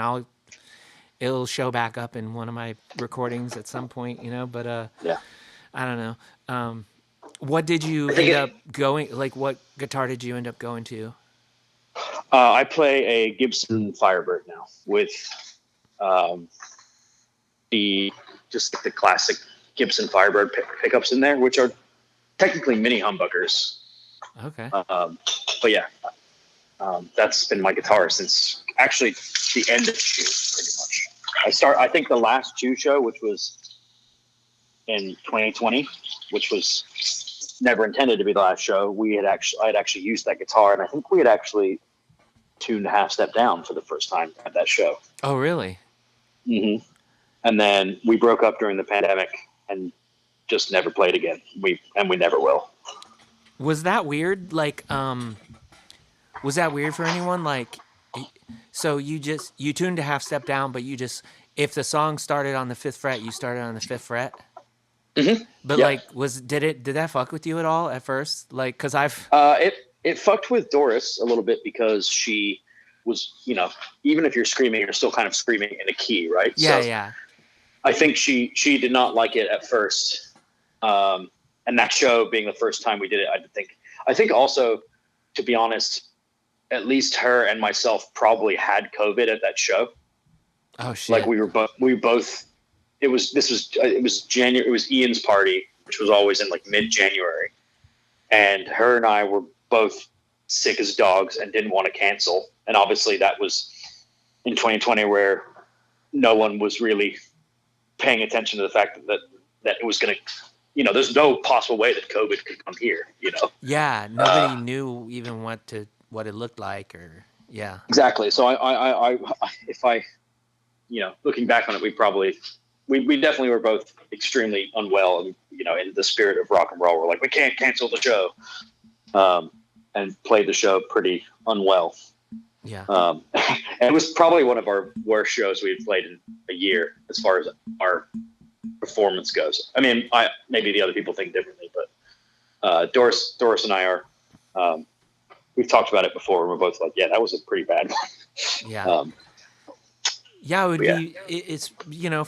it'll show back up in one of my recordings at some point, but yeah. I don't know. What did you end up going, like what guitar did you end up going to? I play a Gibson Firebird now with the classic Gibson Firebird pickups in there, which are technically mini humbuckers. Okay. But yeah, that's been my guitar since actually the end of Chew, pretty much. I think the last Chew show, which was in 2020, which was never intended to be the last show, I had actually used that guitar, and I think we had actually tuned Half Step Down for the first time at that show. Oh, really? Mm-hmm. And then we broke up during the pandemic and just never played again. We never will. Was that weird? Like, was that weird for anyone? Like, so you tuned to Half Step Down, but if the song started on the 5th fret, you started on the 5th fret. Mm-hmm. But yeah. Like, did that fuck with you at all at first? Like, cause it fucked with Doris a little bit because she was, even if you're screaming, you're still kind of screaming in a key, right? Yeah, so yeah. I think she did not like it at first. And that show being the first time we did it, I think also, to be honest, at least her and myself probably had COVID at that show. Oh shit! Like we both. It was January. It was Ian's party, which was always in like mid-January, and her and I were both sick as dogs and didn't want to cancel. And obviously, that was in 2020, where no one was really paying attention to the fact that it was going to. There's no possible way that COVID could come here. Yeah, nobody knew even what it looked like, or yeah. Exactly. So if I looking back on it, we definitely were both extremely unwell, and in the spirit of rock and roll, we're like, we can't cancel the show, and played the show pretty unwell. Yeah. And it was probably one of our worst shows we've played in a year as far as our performance goes. I mean, maybe the other people think differently, but Doris and I are. We've talked about it before, and we're both like, yeah, that was a pretty bad one. Yeah. Yeah, it would be. It's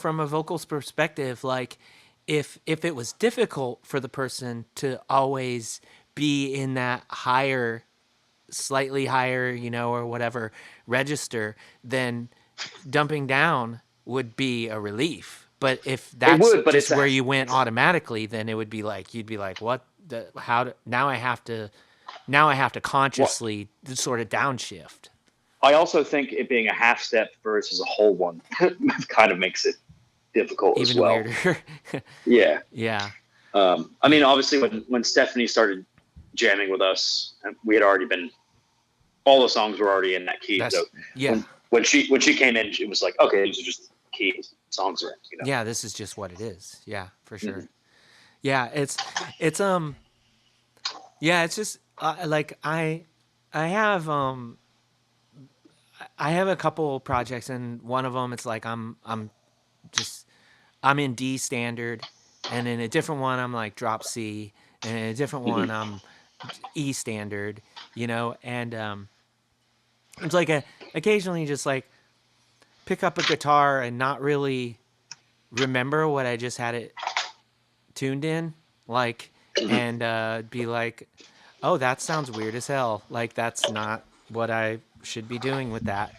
from a vocals perspective, like if it was difficult for the person to always be in that higher, slightly higher, or whatever register, then dumping down would be a relief. But if that's just where you went automatically, then it would be like you'd be like, what? Now I have to consciously sort of downshift. I also think it being a half step versus a whole one kind of makes it difficult even as well. Weirder. Yeah. Yeah. I mean, obviously when Stephanie started jamming with us, we had already been all the songs were already in that key. That's, So yeah. when she came in, it was like, okay, these are just key songs. Yeah, this is just what it is. Yeah, for sure. Mm-hmm. Yeah, it's yeah, it's just like I have a couple projects, and one of them it's like I'm in D standard, and in a different one I'm like drop C, and in a different one I'm E standard, and it's like occasionally just like pick up a guitar and not really remember what I just had it tuned in, like, and be like, oh, that sounds weird as hell. Like, that's not what I should be doing with that.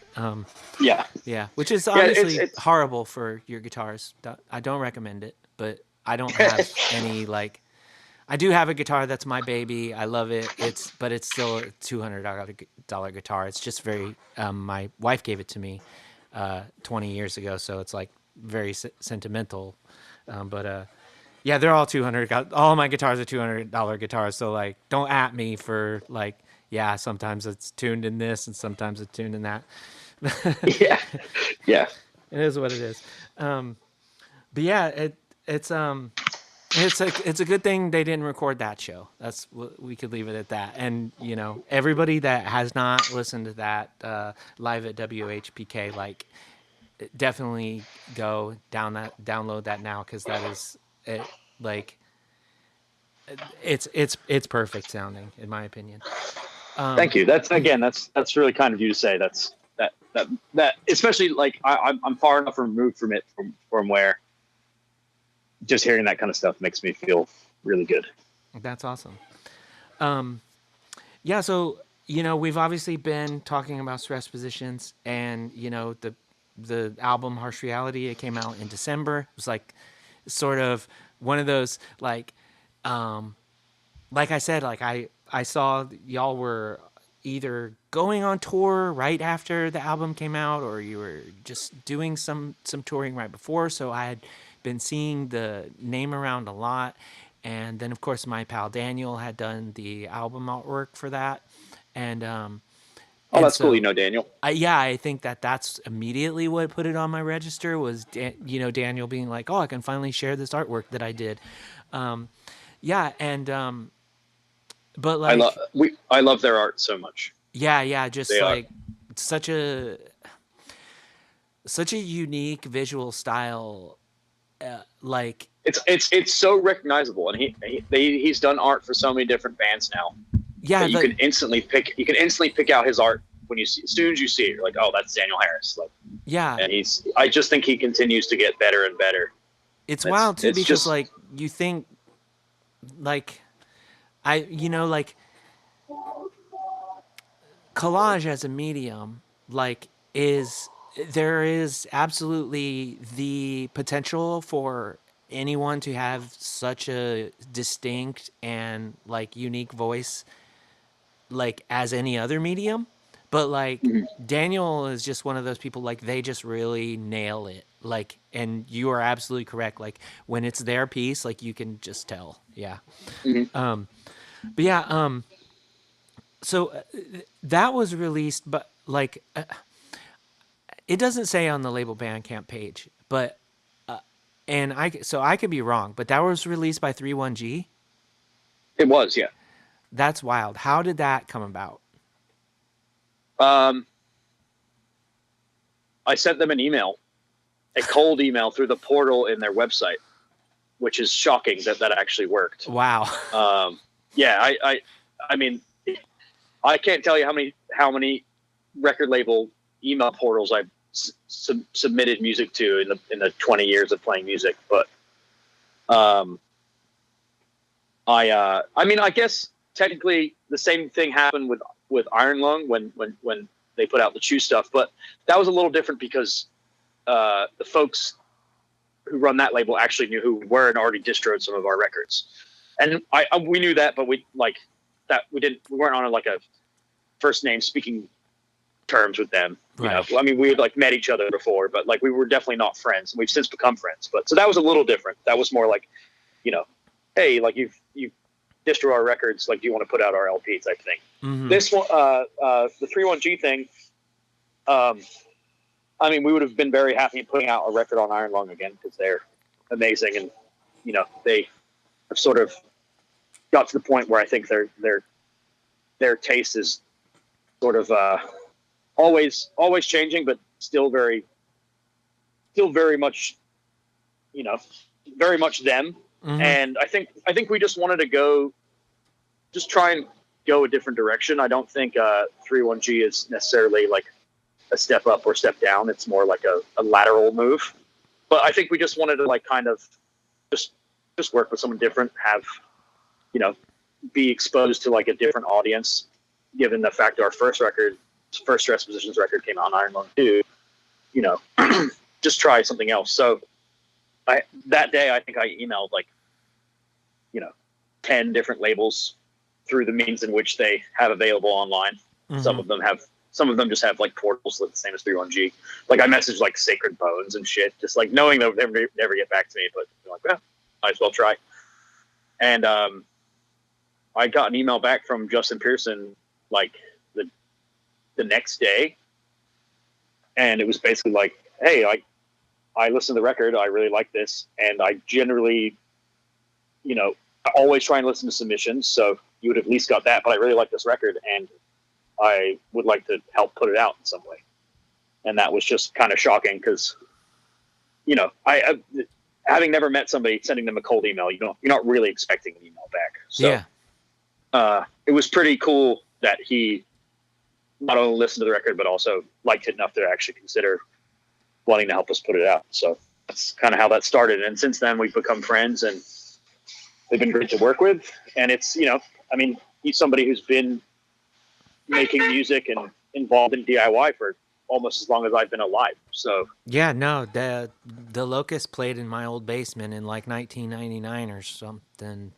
Yeah, which is obviously it's horrible for your guitars. I don't recommend it, but I don't have any, like, I do have a guitar that's my baby. I love it. But it's still a $200 guitar. It's just very, my wife gave it to me 20 years ago, so it's like very sentimental. Yeah, they're all $200. All my guitars are $200 guitars. So like, don't at me for like, yeah, sometimes it's tuned in this and sometimes it's tuned in that. Yeah. It is what it is. But yeah, it's a good thing they didn't record that show. We could leave it at that. And everybody that has not listened to that live at WHPK, like, definitely go download that now, because that is it. Like, it's perfect sounding, in my opinion. Thank you. That's really kind of you to say. That especially, like, I'm far enough removed from it from where just hearing that kind of stuff makes me feel really good. That's awesome. Yeah. So we've obviously been talking about Stress Positions, and the album Harsh Reality, it came out in December. It was like sort of one of those, like I said, like I saw y'all were either going on tour right after the album came out, or you were just doing some touring right before. So I had been seeing the name around a lot. And then of course my pal Daniel had done the album artwork for that. And that's so cool. Daniel. I think that's immediately what put it on my register was, Daniel being like, oh, I can finally share this artwork that I did. Yeah. And, but like, I love their art so much. Yeah. Just they like such a unique visual style. Like it's so recognizable, and he's done art for so many different bands now. Yeah, you can instantly pick out his art as soon as you see it. You're like, oh, that's Daniel Harris. Like, yeah, and I just think he continues to get better and better. It's wild too, because just, like, you think, like, like, collage as a medium, like, there is absolutely the potential for anyone to have such a distinct and, like, unique voice, like, as any other medium. But like, Daniel is just one of those people, like, they just really nail it. Like, and you are absolutely correct. Like, when it's their piece, like, you can just tell. Yeah. Mm-hmm. But yeah, so that was released, but like, it doesn't say on the label Bandcamp page, but and I could be wrong, but that was released by 31G. It was, yeah. That's wild. How did that come about? I sent them an email, a cold email through the portal in their website, which is shocking that actually worked. Wow. Yeah, I mean, I can't tell you how many record label email portals I've submitted music to in the 20 years of playing music, but I mean, I guess technically the same thing happened with Iron Lung when they put out the Chew stuff, but that was a little different because the folks who run that label actually knew who we were and already distroed some of our records, and we knew that, but we weren't on a first name speaking terms with them. Right. I mean, we had like met each other before, but like we were definitely not friends. We've since become friends, but so that was a little different. That was more like, hey, like you've distro our records, like, do you want to put out our LP type thing? This one, the 3-1G thing. I mean, we would have been very happy putting out a record on Iron Lung again because they're amazing, and they have sort of got to the point where I think their taste is sort of always changing, but still very much very much them. And I think we just wanted to try and go a different direction. I don't think 3-1G is necessarily like a step up or step down. It's more like a lateral move. But I think we just wanted to like kind of just work with someone different, have be exposed to like a different audience, given the fact our first Stress Positions record came out on Iron Lung 2, just try something else. So that day I think I emailed like 10 different labels through the means in which they have available online. Some of them just have like portals the same as 3-1G. Like I messaged like Sacred Bones and shit, just like knowing they'll never get back to me, but like, well, might as well try. And I got an email back from Justin Pearson like the next day, and it was basically like, hey, I listened to the record, I really like this, and I generally, I always try and listen to submissions, so you would have at least got that, but I really like this record, and I would like to help put it out in some way. And that was just kind of shocking because, I having never met somebody, sending them a cold email, you're not really expecting an email back. So it was pretty cool that he not only listened to the record, but also liked it enough to actually consider wanting to help us put it out. So that's kind of how that started. And since then we've become friends, and they've been great to work with. And it's, I mean, he's somebody who's been making music and involved in DIY for almost as long as I've been alive. So yeah, no, the Locust played in my old basement in like 1999 or something,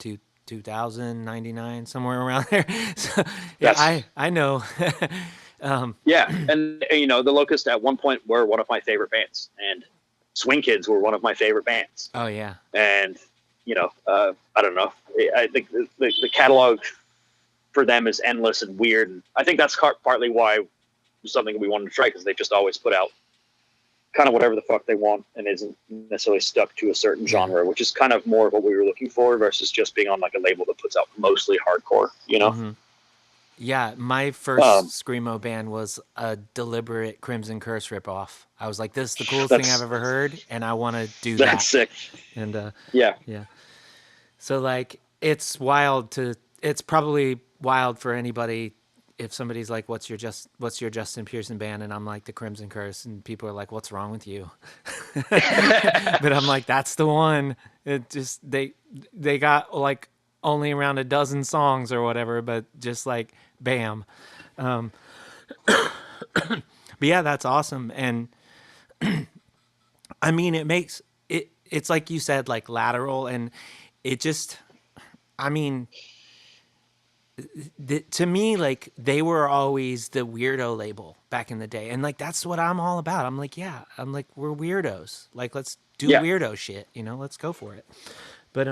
2099, somewhere around there. So yeah, I know. Yeah, and the Locust at one point were one of my favorite bands, and Swing Kids were one of my favorite bands. Oh yeah, and I don't know. I think the catalog for them is endless and weird, and I think that's partly why it was something we wanted to try, because they just always put out kind of whatever the fuck they want and isn't necessarily stuck to a certain genre, which is kind of more of what we were looking for versus just being on like a label that puts out mostly hardcore, Yeah, my first Screamo band was a deliberate Crimson Curse ripoff. I was like, this is the coolest thing I've ever heard, and I want to do that. That's sick. And yeah. So like, it's probably wild for anybody if somebody's like, what's your Justin Pearson band? And I'm like, the Crimson Curse, and people are like, what's wrong with you? But I'm like, that's the one. It just, they got like only around a dozen songs or whatever, but just like, bam. But yeah, that's awesome. And I mean, it's like you said, like lateral, and it just, I mean, to me, like they were always the weirdo label back in the day, and like that's what I'm all about. I'm like, we're weirdos. Like, let's do weirdo shit. Let's go for it. But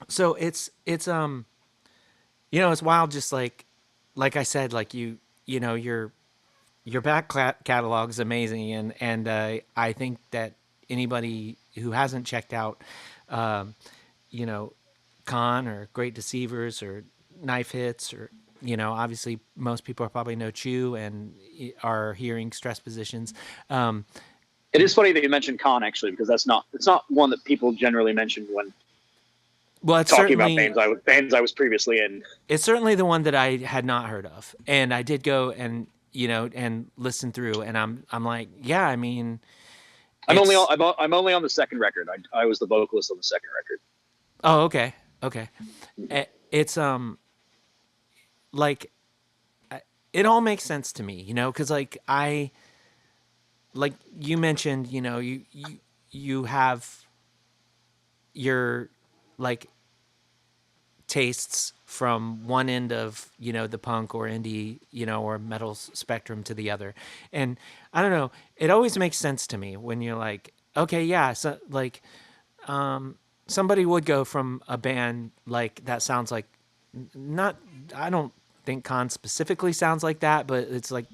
so it's it's wild. Just like I said, like your back catalog is amazing, and I think that anybody who hasn't checked out, Con or Great Deceivers or Knife Hits, or obviously most people probably know C.H.E.W and are hearing Stress Positions. It is funny that you mentioned Con, actually, because it's not one that people generally mention when it's talking about bands I was previously in. It's certainly the one that I had not heard of, and I did go and and listen through, and I'm like, yeah, I mean, I'm only on the second record. I was the vocalist on the second record. Oh, okay. It's like it all makes sense to me, because like you mentioned, you have your like tastes from one end of the punk or indie or metal spectrum to the other, and I don't know, it always makes sense to me when you're like, okay, yeah, so like somebody would go from a band like that sounds like not, I don't think Con specifically sounds like that, but it's like,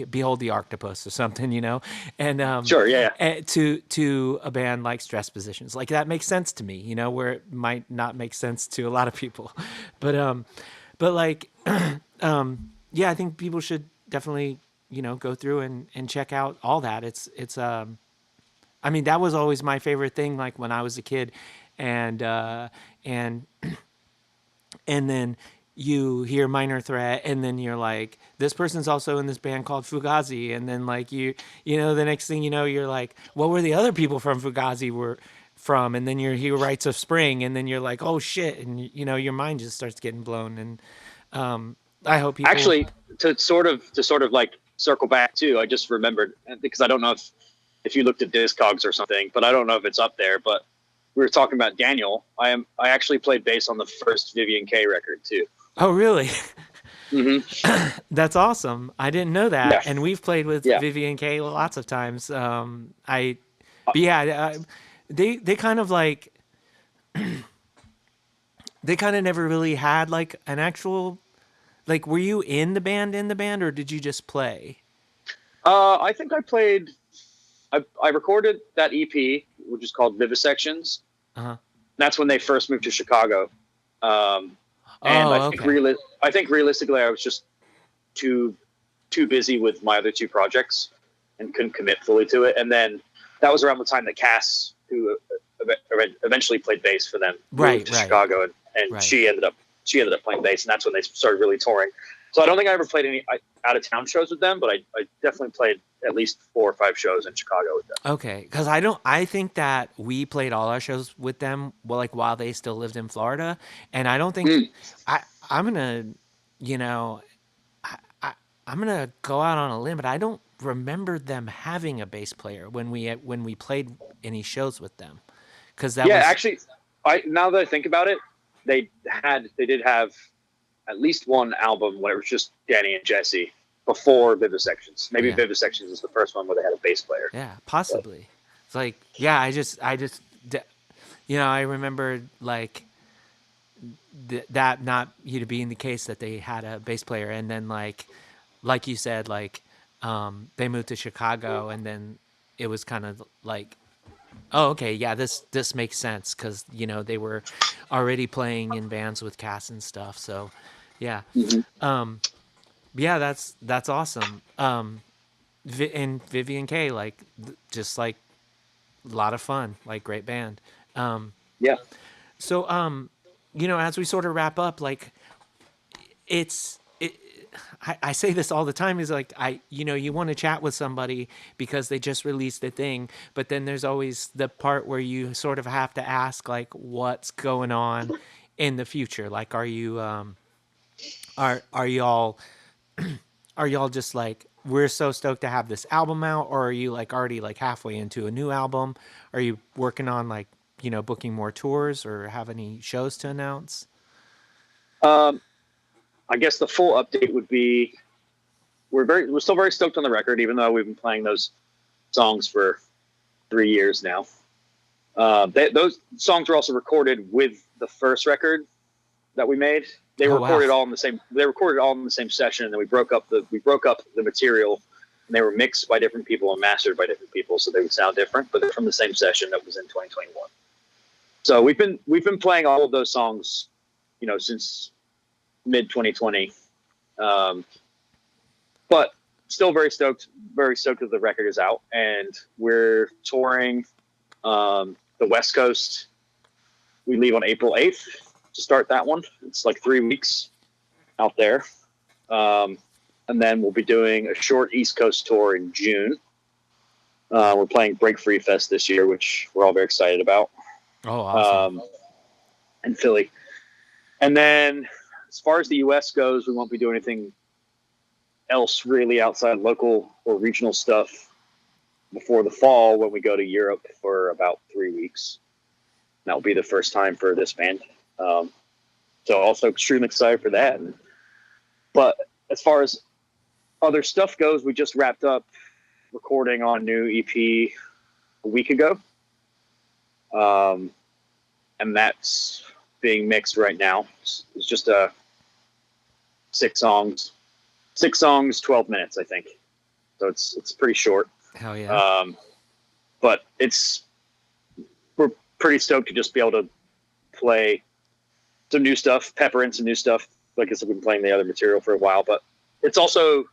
Behold the Octopus or something, and Sure, yeah, to a band like Stress Positions, like that makes sense to me, where it might not make sense to a lot of people, but like, yeah, I think people should definitely, go through and check out all that. I mean, that was always my favorite thing, like when I was a kid, and and and then you hear Minor Threat, and then you're like, this person's also in this band called Fugazi, and then like the next thing you know, you're like, what were the other people from Fugazi were from? And then he Rites of Spring, and then you're like, oh shit, and your mind just starts getting blown. And I hope people actually to sort of like circle back too. I just remembered, because I don't know if you looked at Discogs or something, but I don't know if it's up there. But we were talking about Daniel. I actually played bass on the first Vivian K record too. Oh, really? Mm-hmm. That's awesome. I didn't know that. Yeah. And we've played with Yeah. Vivian K lots of times. But yeah, they kind of like, they kind of never really had like an actual, like, were you in the band, or did you just play? I think I played. I recorded that EP, which is called Vivisections. Uh-huh. That's when they first moved to Chicago. And I think realistically, I was just too busy with my other two projects and couldn't commit fully to it. And then that was around the time that Cass, who eventually played bass for them, moved to Chicago, and she ended up playing bass, and that's when they started really touring. So I don't think I ever played any out of town shows with them, but I definitely played at least 4 or 5 shows in Chicago with them. Okay, because I think that we played all our shows with them, well, like while they still lived in Florida, and I don't think I'm gonna, I'm gonna go out on a limb, but I don't remember them having a bass player when we played any shows with them, because actually, now that I think about it, they did have at least one album where it was just Danny and Jesse before Vivisections. Maybe Vivisections is the first one where they had a bass player. Yeah, possibly. It's like, yeah, I just, I remember like that not being the case, that they had a bass player, and then like you said, like they moved to Chicago, and then it was kind of like, oh, okay, yeah, this makes sense, because they were already playing in bands with Cass and stuff. So yeah. Yeah, that's awesome. And Vivian K, like, just like a lot of fun, like great band. Yeah. So as we sort of wrap up, like, I say this all the time, is like, you want to chat with somebody because they just released a thing, but then there's always the part where you sort of have to ask, like, what's going on in the future? Like, are you are y'all just like, we're so stoked to have this album out, or are you like already like halfway into a new album? Are you working on like, booking more tours, or have any shows to announce? I guess the full update would be, we're still very stoked on the record, even though we've been playing those songs for 3 years now. Those songs were also recorded with the first record that we made. They recorded all in the same. They recorded all in the same session, and then we broke up the material, and they were mixed by different people and mastered by different people, so they would sound different. But they're from the same session that was in 2021. So we've been playing all of those songs, since mid 2020. But still very stoked that the record is out, and we're touring the West Coast. We leave on April 8th to start that one. It's like 3 weeks out there. And then we'll be doing a short East Coast tour in June. We're playing Break Free Fest this year, which we're all very excited about. Oh, awesome. In Philly. And then as far as the U.S. goes, we won't be doing anything else really outside local or regional stuff before the fall, when we go to Europe for about 3 weeks. That will be the first time for this band. So also extremely excited for that. But as far as other stuff goes, we just wrapped up recording on a new EP a week ago. And that's being mixed right now. It's just a six songs, 12 minutes, I think. So it's pretty short. Hell yeah. But we're pretty stoked to just be able to play some new stuff, pepper in some new stuff. Like I said, we've been playing the other material for a while, but it's also,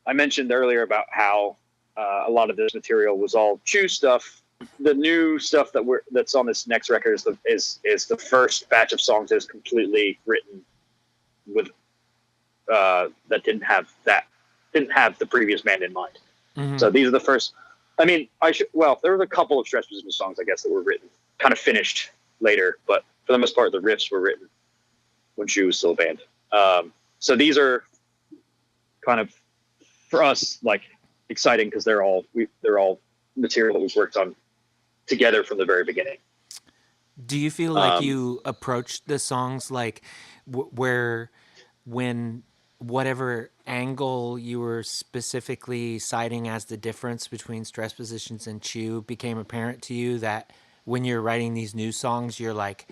I mentioned earlier about how a lot of this material was all C.H.E.W stuff. The new stuff that's on this next record is the first batch of songs that is completely written with that didn't have the previous band in mind. Mm-hmm. So these are the first. I mean, there was a couple of Stress Position songs, I guess, that were written, kind of finished later, but for the most part, the riffs were written when C.H.E.W was still a band. So these are kind of, for us, like, exciting because they're all material that we've worked on together from the very beginning. Do you feel like you approached the songs like when whatever angle you were specifically citing as the difference between Stress Positions and C.H.E.W became apparent to you, that when you're writing these new songs, you're like,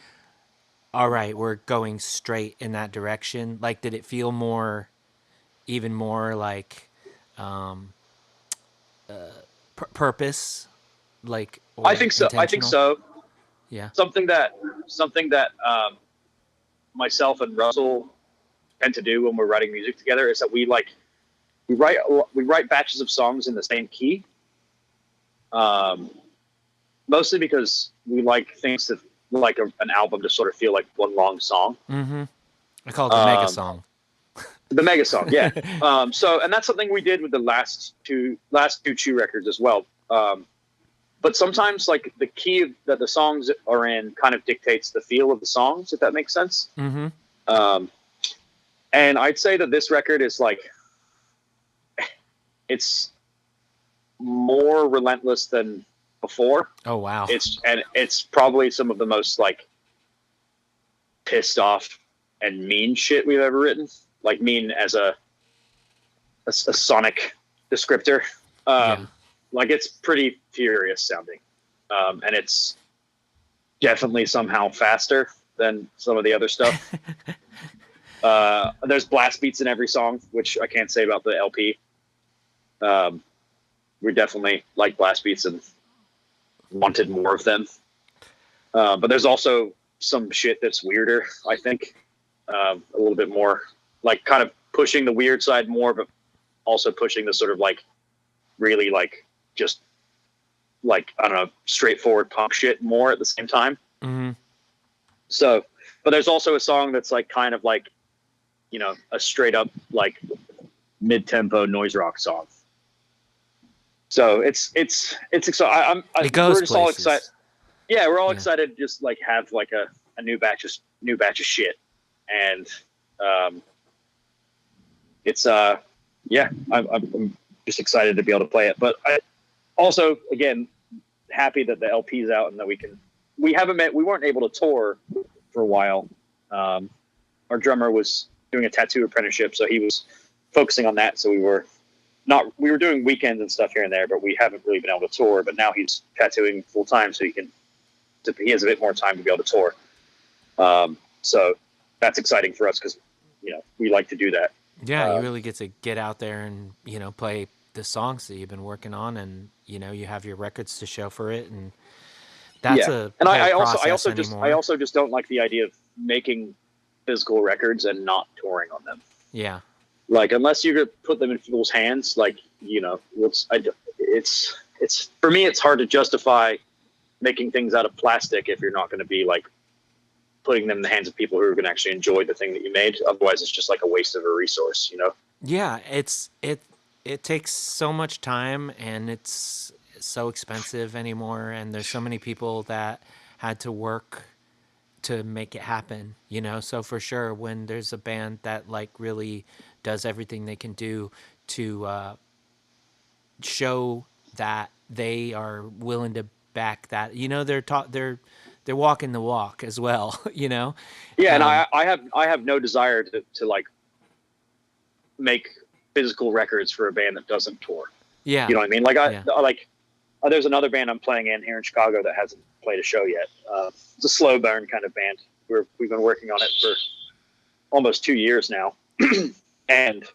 all right, we're going straight in that direction? Like, did it feel even more like purpose? Like, I think so. Yeah. Something that myself and Russell tend to do when we're writing music together is that we write batches of songs in the same key. Mostly because we like things to an album to sort of feel like one long song. Mm-hmm. I call it the mega song. The mega song, yeah. And that's something we did with the last two C.H.E.W records as well. But sometimes, like, the key that the songs are in kind of dictates the feel of the songs, if that makes sense. Mm-hmm. And I'd say that this record is like, it's more relentless than before. Oh wow! It's probably some of the most like pissed off and mean shit we've ever written. Like, mean as a sonic descriptor. Yeah. Like, it's pretty furious sounding, and it's definitely somehow faster than some of the other stuff. There's blast beats in every song, which I can't say about the LP. We definitely like blast beats and wanted more of them. But there's also some shit that's weirder, I think. A little bit more, like, kind of pushing the weird side more, but also pushing the sort of like really like just like, I don't know, straightforward punk shit more at the same time. Mm-hmm. So, but there's also a song that's like kind of like, you know, a straight up like mid-tempo noise rock song. So it's exciting. We're just all excited. Yeah, we're all excited to just like have like a new batch of shit, and it's I'm just excited to be able to play it. But I also, again, happy that the LP's out and that we weren't able to tour for a while. Our drummer was doing a tattoo apprenticeship, so he was focusing on that. So we were doing weekends and stuff here and there, but we haven't really been able to tour. But now he's tattooing full time, so he has a bit more time to be able to tour. So that's exciting for us because, you know, we like to do that. Yeah, you really get to get out there and, you know, play the songs that you've been working on, and, you know, you have your records to show for it, and that's I also just don't like the idea of making physical records and not touring on them. Yeah. Like, unless you could put them in people's hands, like, you know, it's for me, it's hard to justify making things out of plastic if you're not going to be like putting them in the hands of people who are going to actually enjoy the thing that you made. Otherwise, it's just like a waste of a resource, you know? Yeah, it takes so much time, and it's so expensive anymore, and there's so many people that had to work to make it happen, you know? So for sure, when there's a band that like really does everything they can do to show that they are willing to back that, you know, they're walking the walk as well, you know? Yeah. And I have no desire to like make physical records for a band that doesn't tour. Yeah. You know what I mean? Like there's another band I'm playing in here in Chicago that hasn't played a show yet. It's a slow burn kind of band. We've been working on it for almost 2 years now. And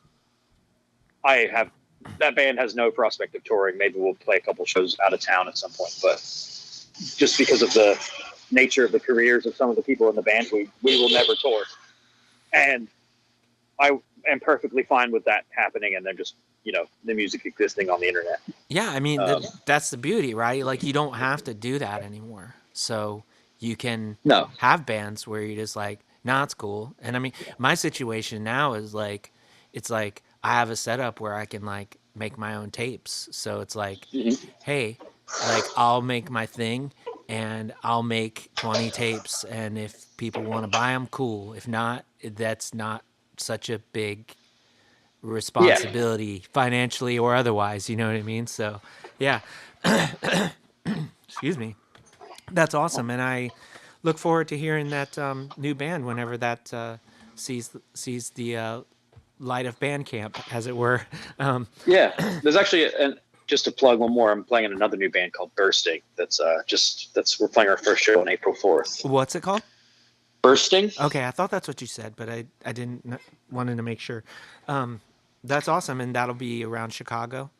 that band has no prospect of touring. Maybe we'll play a couple shows out of town at some point, but just because of the nature of the careers of some of the people in the band, we will never tour. And I am perfectly fine with that happening, and then just, the music existing on the internet. Yeah, I mean, that's the beauty, right? Like, you don't have to do that anymore. So you can have bands where you're just like, nah, it's cool. And I mean, my situation now is like, it's like I have a setup where I can like make my own tapes. So it's like, hey, like I'll make my thing and I'll make 20 tapes. And if people want to buy them, cool. If not, that's not such a big responsibility financially or otherwise. You know what I mean? So, yeah. Excuse me. That's awesome. And I look forward to hearing that new band whenever that sees the light of Bandcamp, as it were. There's actually just to plug one more. I'm playing in another new band called Bursting. We're playing our first show on April 4th. What's it called? Bursting. Okay, I thought that's what you said, but I didn't wanted to make sure. That's awesome, and that'll be around Chicago.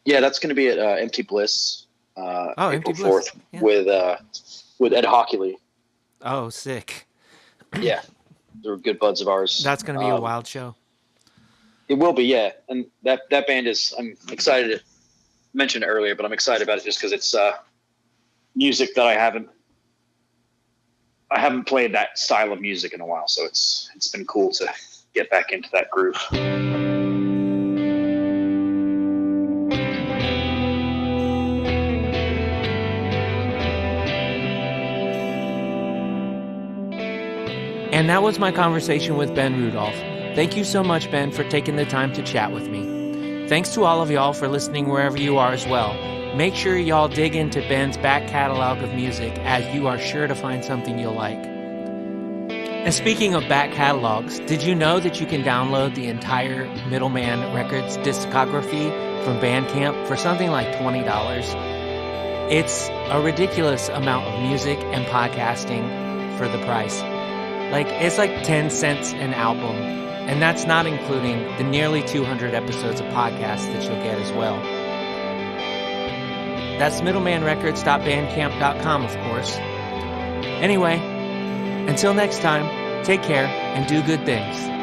Yeah, that's going to be at Empty Bliss. April 4th with Ed Hockley. Oh, sick. Yeah, they're good buds of ours. That's going to be a wild show. It will be, yeah. And that band I'm excited to mention it earlier, but I'm excited about it just because it's music that I haven't played that style of music in a while, so it's been cool to get back into that groove. And that was my conversation with Ben Rudolph. Thank you so much, Ben, for taking the time to chat with me. Thanks to all of y'all for listening wherever you are as well. Make sure y'all dig into Ben's back catalog of music, as you are sure to find something you'll like. And speaking of back catalogs, did you know that you can download the entire Middleman Records discography from Bandcamp for something like $20? It's a ridiculous amount of music and podcasting for the price. Like, it's like 10 cents an album, and that's not including the nearly 200 episodes of podcasts that you'll get as well. That's middlemanrecords.bandcamp.com, of course. Anyway, until next time, take care and do good things.